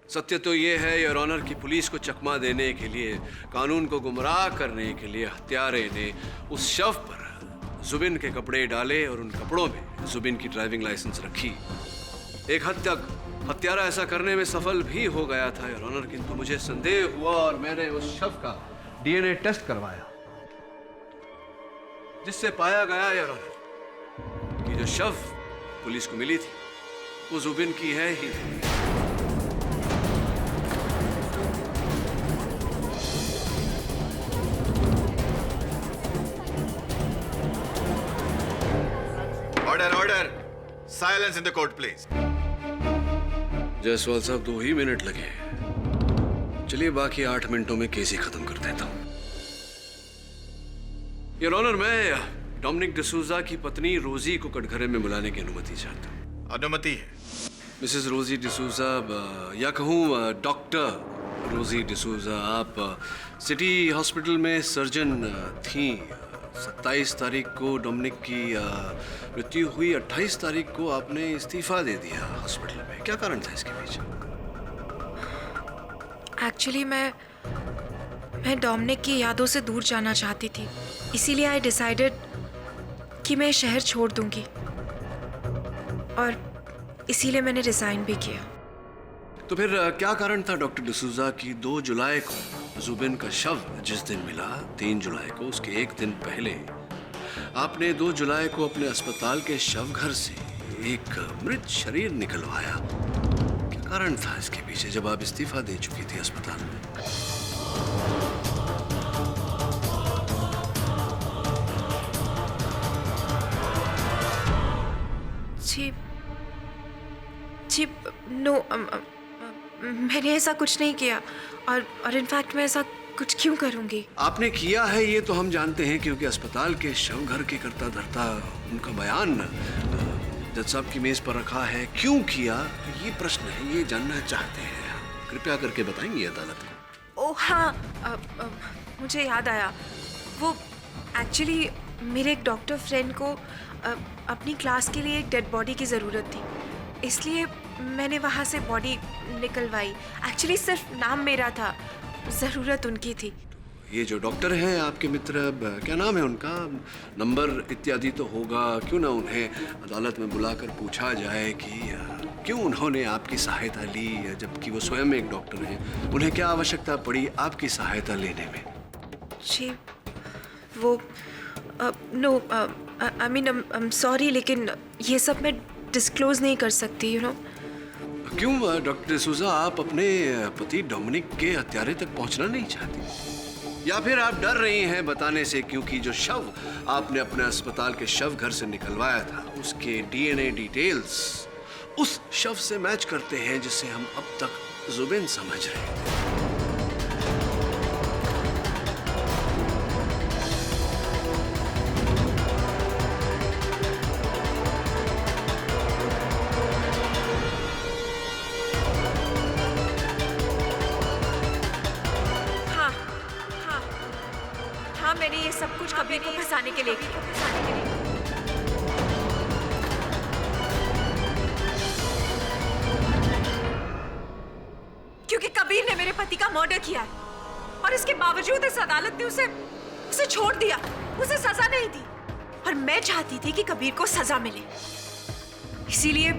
सत्य तो ये है योर ऑनर कि पुलिस को चकमा देने के लिए, कानून को गुमराह करने के लिए हत्यारे ने उस शव पर जुबिन के कपड़े डाले और उन कपड़ों में जुबिन की ड्राइविंग लाइसेंस रखी। एक हद तक हत्यारा ऐसा करने में सफल भी हो गया था योर ऑनर, किंतु मुझे संदेह हुआ और मैंने उस शव का डीएनए टेस्ट करवाया, जिससे पाया गया योर ऑनर कि जो शव पुलिस को मिली थी वो जुबिन की है ही नहीं। Order, silence in the court please. Jaiswal साहब 2 ही मिनट लगे, चलिए बाकी 8 मिनटों में केस ही खत्म कर देता हूं। योर ऑनर, मैं डोमिनिक डिसूजा की पत्नी रोजी को कटघरे में बुलाने की अनुमति चाहता हूं। अनुमति है। मिसेस रोजी डिसूजा, या कहूं डॉक्टर रोजी डिसूजा, आप सिटी हॉस्पिटल में सर्जन थी। 27 तारीख को डोमिनिक की मृत्यु हुई, 28 तारीख को आपने इस्तीफा दे दिया हॉस्पिटल में। क्या कारण था इसके पीछे? एक्चुअली मैं मैं डोमिनिक की यादों से दूर जाना चाहती थी, इसीलिए आई डिसाइडेड कि मैं शहर छोड़ दूंगी और इसीलिए मैंने रिजाइन भी किया। तो फिर क्या कारण था डॉक्टर डिसूजा कि 2 जुलाई को जुबिन का शव जिस दिन मिला, 3 जुलाई को उसके एक दिन पहले आपने 2 जुलाई को अपने अस्पताल के शव घर से एक मृत शरीर निकलवाया? क्या कारण था इसके पीछे जब आप इस्तीफा दे चुकी थी अस्पताल में? जी नो, मैंने ऐसा कुछ नहीं किया और इनफैक्ट मैं ऐसा कुछ क्यों करूंगी? आपने किया है ये तो हम जानते हैं, क्योंकि अस्पताल के शव घर के करता धरता उनका बयान जज साहब की मेज पर रखा है। क्यों किया ये प्रश्न है, ये जानना चाहते हैं। कृपया करके बताएंगे अदालत को। ओह हाँ, मुझे याद आया। वो एक्चुअली मेरे एक डॉक्टर फ्रेंड को अपनी क्लास के लिए एक डेड बॉडी की ज़रूरत थी, इसलिए मैंने वहाँ से बॉडी निकलवाई। एक्चुअली सिर्फ नाम मेरा था, ज़रूरत उनकी थी। ये जो डॉक्टर हैं आपके मित्र, क्या नाम है उनका? नंबर इत्यादि तो होगा। क्यों ना उन्हें अदालत में बुलाकर पूछा जाए कि क्यों उन्होंने आपकी सहायता ली, जबकि वो स्वयं एक डॉक्टर हैं। उन्हें क्या आवश्यकता पड़ी आपकी सहायता लेने में? जी वो no, I mean I am sorry, लेकिन ये सब मैं डिस्क्लोज नहीं कर सकती, यू नो। क्यों डॉक्टर डिसूजा, आप अपने पति डोमिनिक के हत्यारे तक पहुंचना नहीं चाहती, या फिर आप डर रही हैं बताने से क्योंकि जो शव आपने अपने अस्पताल के शव घर से निकलवाया था उसके डीएनए डिटेल्स उस शव से मैच करते हैं जिसे हम अब तक जुबिन समझ रहे थे? मैंने ये सब कुछ कबीर को फंसाने के लिए क्योंकि कबीर ने मेरे पति का मर्डर किया है और इसके बावजूद इस अदालत ने उसे छोड़ दिया, उसे सजा नहीं दी। और मैं चाहती थी कि कबीर को सजा मिले, इसीलिए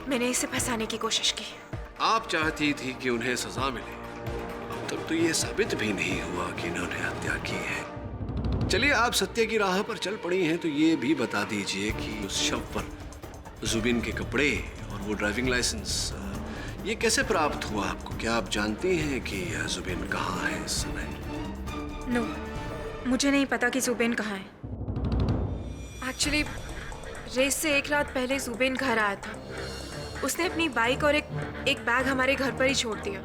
मैंने इसे फंसाने की कोशिश की। आप चाहती थी कि उन्हें सजा मिले, अब तक तो ये साबित भी नहीं हुआ कि इन्होंने हत्या की है। चलिए, आप सत्य की राह पर चल पड़ी हैं तो ये भी बता दीजिए कि उस शव पर जुबिन के कपड़े और वो ड्राइविंग लाइसेंस ये कैसे प्राप्त हुआ आपको? क्या आप जानती हैं कि जुबिन कहाँ है इस समय? नो, मुझे नहीं पता कि जुबिन कहाँ है। एक्चुअली रेस से एक रात पहले जुबिन घर आया था। उसने अपनी बाइक और एक बैग हमारे घर पर ही छोड़ दिया।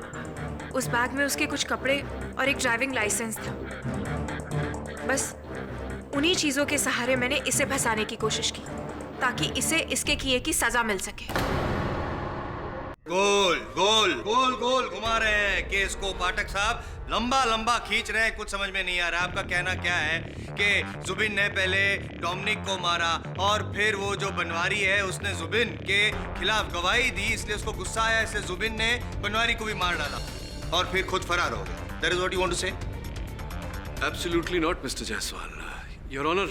उस बैग में उसके कुछ कपड़े और एक ड्राइविंग लाइसेंस था। बस उन्हीं चीजों के सहारे मैंने इसे फंसाने की कोशिश की ताकि इसे इसके किए की सजा मिल सके। गोल गोल गोल गोल घुमा रहे हैं केस को पाठक साहब, लंबा लंबा खींच रहे हैं। कुछ समझ में नहीं आ रहा आपका कहना क्या है कि जुबिन ने पहले डोमिनिक को मारा और फिर वो जो बनवारी है उसने जुबिन के खिलाफ गवाही दी, इसलिए उसको गुस्सा आया, इसलिए जुबिन ने बनवारी को भी मार डाला और फिर खुद फरार हो गया। That is what you want to say? Absolutely not mister Jaiswal, your honour,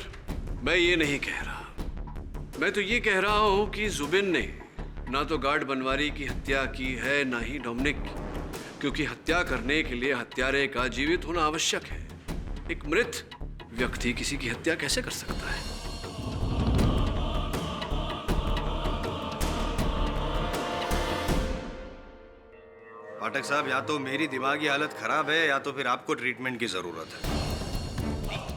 मैं ये नहीं कह रहा। मैं तो ये कह रहा हूँ कि जुबिन ने ना तो गार्ड बनवारी की हत्या की है ना ही डोमिनिक की, क्योंकि हत्या करने के लिए हत्यारे का जीवित होना आवश्यक है। एक मृत व्यक्ति किसी की हत्या कैसे कर सकता है? पाठक साहब, या तो मेरी दिमागी हालत खराब है या तो फिर आपको ट्रीटमेंट की जरूरत है।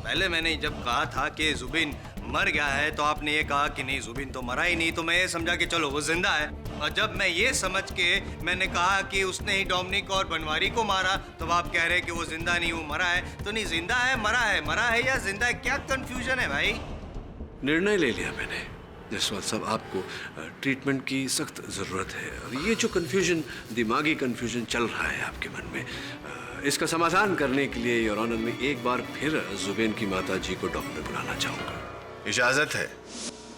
पहले मैंने जब कहा था कि जुबिन मर गया है तो आपने ये कहा कि नहीं जुबिन तो मरा ही नहीं, तो मैं ये समझा कि चलो वो जिंदा है। और जब मैं ये समझ के मैंने कहा कि उसने ही डोमिनिक और बनवारी को मारा तो आप कह रहे हैं कि वो जिंदा नहीं, वो मरा है। तो नहीं, जिंदा है, मरा है या जिंदा है, क्या कंफ्यूजन है भाई? निर्णय ले लिया मैंने जायसवाल साहब, आपको ट्रीटमेंट की सख्त ज़रूरत है। और ये जो कन्फ्यूजन, दिमागी कन्फ्यूजन चल रहा है आपके मन में, इसका समाधान करने के लिए योर ऑनर में एक बार फिर जुबिन की माता जी को डॉक्टर बुलाना चाहूँगा। इजाज़त है?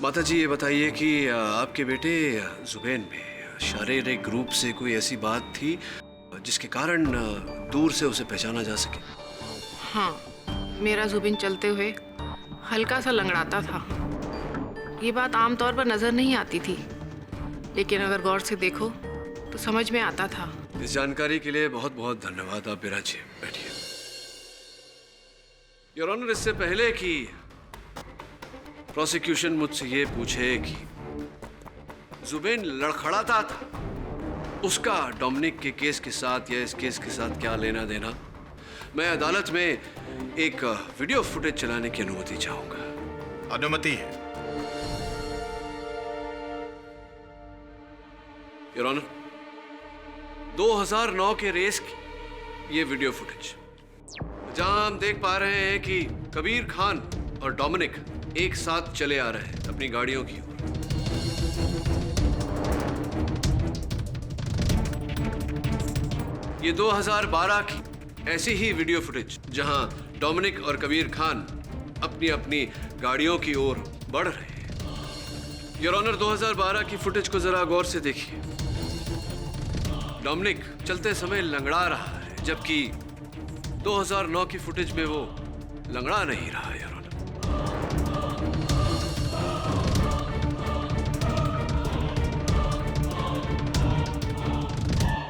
माता जी, ये बताइए कि आपके बेटे जुबैन में शारीरिक रूप से कोई ऐसी बात थी जिसके कारण दूर से उसे पहचाना जा सके? हाँ, मेरा जुबिन चलते हुए हल्का सा लंगड़ाता था। ये बात आमतौर पर नजर नहीं आती थी, लेकिन अगर गौर से देखो तो समझ में आता था। इस जानकारी के लिए बहुत बहुत धन्यवाद। आप विराजिए, बैठिए। योर ऑनर, इससे पहले कि प्रोसिक्यूशन मुझसे ये पूछे कि जुबेन लड़खड़ाता था, उसका डोमिनिक के केस के साथ या इस केस के साथ क्या लेना देना, मैं अदालत में एक वीडियो फुटेज चलाने की अनुमति चाहूंगा। अनुमति है। योर ऑनर, 2009 के रेस की ये वीडियो फुटेज, जहां हम देख पा रहे हैं कि कबीर खान और डोमिनिक एक साथ चले आ रहे हैं अपनी गाड़ियों की ओर। ये 2012 की ऐसी ही वीडियो फुटेज, जहां डोमिनिक और कबीर खान अपनी अपनी गाड़ियों की ओर बढ़ रहे हैं। योर ऑनर, 2012 की फुटेज को जरा गौर से देखिए। डोमिनिक चलते समय लंगड़ा रहा है, जबकि 2009 की फुटेज में वो लंगड़ा नहीं रहा है।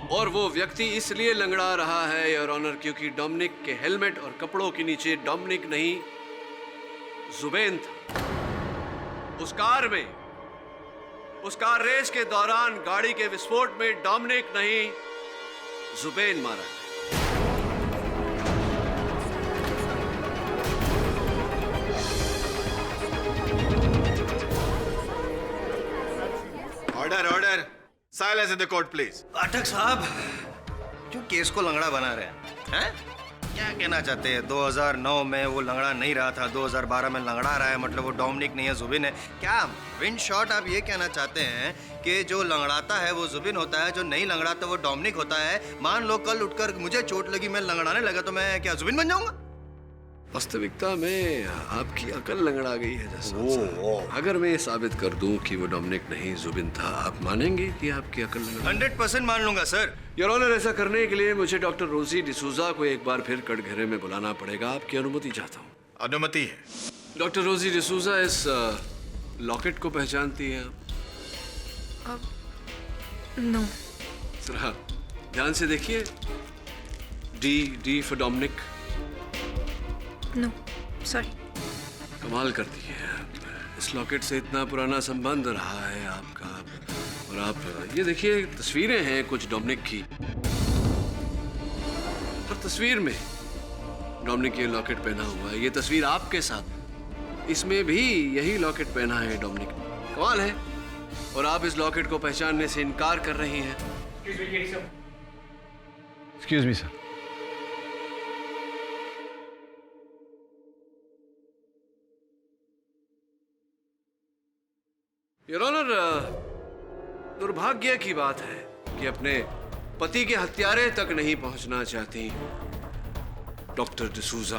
और वो व्यक्ति इसलिए लंगड़ा रहा है योर ऑनर, क्योंकि डोमिनिक के हेलमेट और कपड़ों के नीचे डोमिनिक नहीं जुबेन था। उस कार में, उस कार रेस के दौरान गाड़ी के विस्फोट में डोमिनिक नहीं जुबेन मारा गया। Order, order. Silence in the court please. Pathak साहब, जो केस को लंगड़ा बना रहे हैं, क्या कहना चाहते हैं? 2009 में वो लंगड़ा नहीं रहा था, 2012 में लंगड़ा रहा है, मतलब वो डोमिनिक नहीं है, जुबिन है। क्या विन शॉट आप ये कहना चाहते हैं कि जो लंगड़ाता है वो जुबिन होता है, जो नहीं लंगड़ाता वो डोमिनिक होता है? मान लो कल उठकर मुझे चोट लगी, मैं लंगड़ाने लगा, तो मैं क्या जुबिन बन जाऊंगा? वास्तविकता में आपकी अकल लंगड़ा गई है जसवंत। अगर मैं ये साबित कर दूं कि वो डोमिनिक नहीं जुबिन था, आप मानेंगे कि आपकी अकल लंगड़ा? 100% मान लूंगा सर। योर ऑनर, ऐसा करने के लिए मुझे डॉक्टर रोजी डिसूजा को एक बार फिर कटघरे में बुलाना पड़ेगा। आपकी अनुमति चाहता हूँ। अनुमति है। डॉक्टर रोजी डिसूजा, इस लॉकेट को पहचानती हैं आप? नो। जरा ध्यान से देखिए। D for Dominic. No, sorry. कमाल करती है, इस लॉकेट से इतना पुराना संबंध रहा है आपका। और आप ये देखिए, तस्वीरें हैं कुछ डोमिनिक की। हर तस्वीर में डोमिनिक ये लॉकेट पहना हुआ है। ये तस्वीर आपके साथ, इसमें भी यही लॉकेट पहना है डोमिनिक। कमाल है। और आप इस लॉकेट को पहचानने से इनकार कर रही हैं। Excuse me sir. Your honour, दुर्भाग्य की बात है कि अपने पति के हत्यारे तक नहीं पहुंचना चाहती डॉक्टर डिसूजा।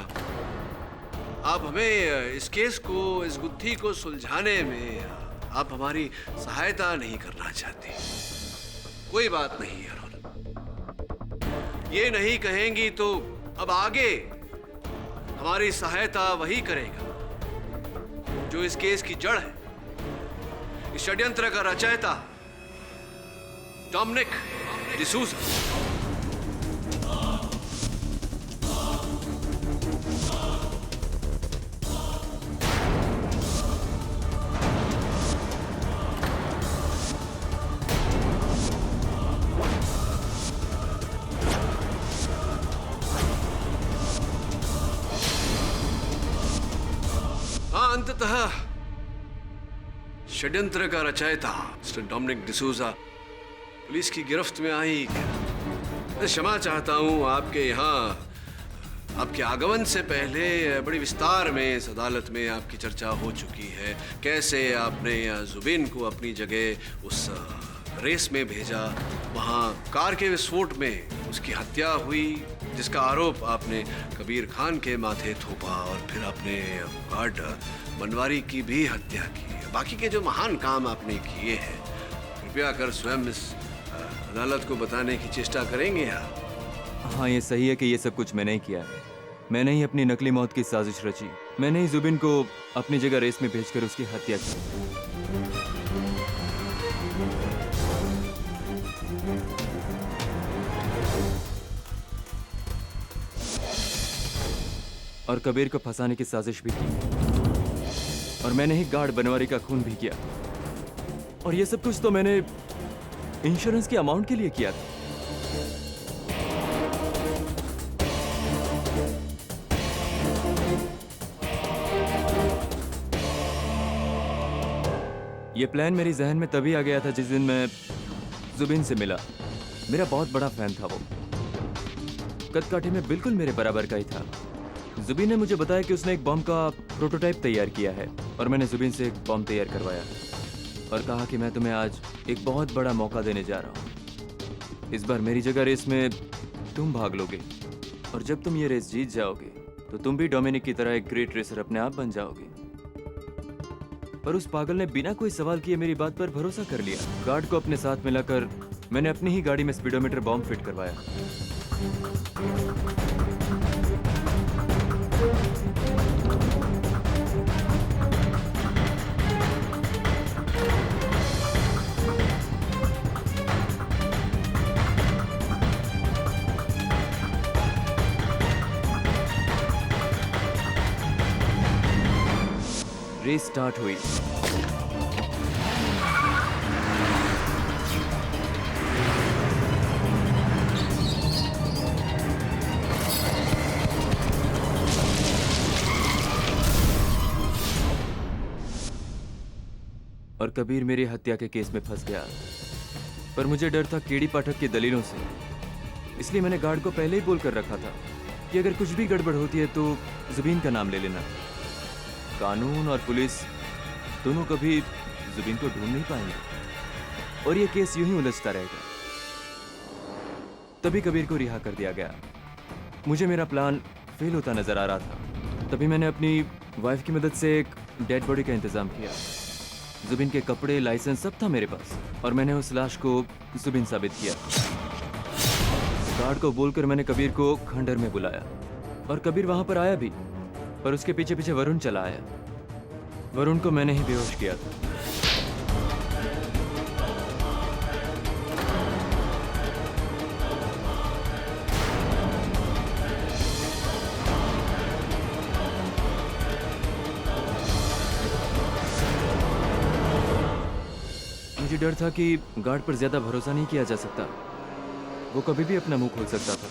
आप हमें इस केस को, इस गुत्थी को सुलझाने में आप हमारी सहायता नहीं करना चाहती। कोई बात नहीं योर ऑनर, ये नहीं कहेंगी तो अब आगे हमारी सहायता वही करेगा जो इस केस की जड़ है। इस षड्यंत्र का रचयिता डोमिनिक डिसूजा। हाँ, अंततः षड्यंत्र का रचयिता मिस्टर डोमिनिक डिसूजा पुलिस की गिरफ्त में आई। मैं क्षमा चाहता हूं, आपके यहाँ आपके आगमन से पहले बड़ी विस्तार में इस अदालत में आपकी चर्चा हो चुकी है। कैसे आपने जुबिन को अपनी जगह उस रेस में भेजा, वहाँ कार के विस्फोट में उसकी हत्या हुई, जिसका आरोप आपने कबीर खान के माथे थोपा, और फिर आपने गार्ड बनवारी की भी हत्या की। बाकी के जो महान काम आपने किए हैं, कृपया कर स्वयं इस अदालत को बताने की चेष्टा करेंगे आप? हाँ, ये सही है कि ये सब कुछ मैंने ही किया है। मैंने ही अपनी नकली मौत की साजिश रची। मैंने ही जुबिन को अपनी जगह रेस में भेजकर उसकी हत्या की। और कबीर को फंसाने की साजिश भी की। और मैंने ही गार्ड बनवारी का खून भी किया। और ये सब कुछ तो मैंने इंश्योरेंस की अमाउंट के लिए किया था। ये प्लान मेरी जहन में तभी आ गया था जिस दिन मैं जुबिन से मिला। मेरा बहुत बड़ा फैन था वो। कदकाठी में बिल्कुल मेरे बराबर का ही था। जुबिन ने मुझे बताया कि उसने एक बम का प्रोटोटाइप तैयार किया है और मैंने जुबिन से एक बम तैयार करवाया और कहा कि मैं तुम्हें आज एक बहुत बड़ा मौका देने जा रहा हूँ। इस बार मेरी जगह रेस में तुम भाग लोगे और जब तुम ये रेस जीत जाओगे तो तुम भी डोमिनिक की तरह एक ग्रेट रेसर अपने आप बन जाओगे। पर उस पागल ने बिना कोई सवाल किए मेरी बात पर भरोसा कर लिया। गार्ड को अपने साथ मिलाकर मैंने अपनी ही गाड़ी में स्पीडोमीटर बॉम्ब फिट करवाया। रेस स्टार्ट हुई। और कबीर मेरी हत्या के केस में फंस गया। पर मुझे डर था केडी पाठक की दलीलों से, इसलिए मैंने गार्ड को पहले ही बोल कर रखा था कि अगर कुछ भी गड़बड़ होती है तो जुबिन का नाम ले लेना। कानून और पुलिस दोनों कभी जुबिन को ढूंढ नहीं पाएंगे और ये केस यूं ही उलझता रहेगा। तभी कबीर को रिहा कर दिया गया। मुझे मेरा प्लान फेल होता नजर आ रहा था। तभी मैंने अपनी वाइफ की मदद से एक डेड बॉडी का इंतजाम किया। जुबिन के कपड़े, लाइसेंस सब था मेरे पास और मैंने उस लाश को जुबिन साबित किया। गार्ड को बोलकर मैंने कबीर को खंडर में बुलाया और कबीर वहां पर आया भी, पर उसके पीछे पीछे वरुण चला आया। वरुण को मैंने ही बेहोश किया था। मुझे डर था कि गार्ड पर ज्यादा भरोसा नहीं किया जा सकता। वो कभी भी अपना मुंह खोल सकता था।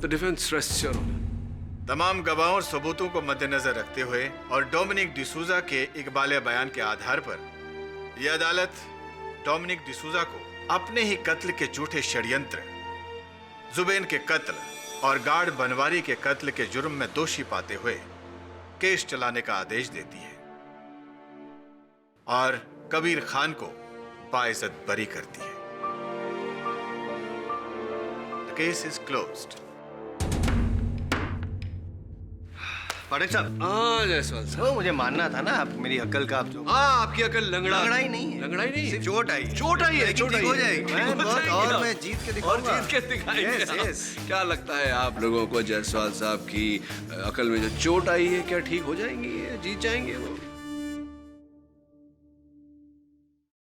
The defense rests your honor. तमाम गवाहों और सबूतों को मद्देनजर रखते हुए और डोमिनिक डिसूजा के इकबाले बयान के आधार पर यह अदालत डोमिनिक डिसूजा को अपने ही कत्ल के झूठे षड्यंत्र, जुबेन के कत्ल और गार्ड बनवारी के कत्ल के जुर्म में दोषी पाते हुए केस चलाने का आदेश देती है और कबीर खान को बाइज्जत बरी करती है। The case is closed. पाठक साहब। हाँ जायसवाल साहब, मुझे मानना था ना आप मेरी अक्ल का आप जो। हाँ, आपकी अकल लंगड़ाई नहीं है। लंगड़ाई नहीं, सिर्फ चोट आई। चोट आई है, चोट आई हो जाएगी। और मैं जीत के दिखाऊंगा। और जीत के दिखाएंगे। क्या लगता है आप लोगों को जायसवाल साहब की अकल में जो चोट आई है क्या ठीक हो जाएंगी, जीत जाएंगे वो?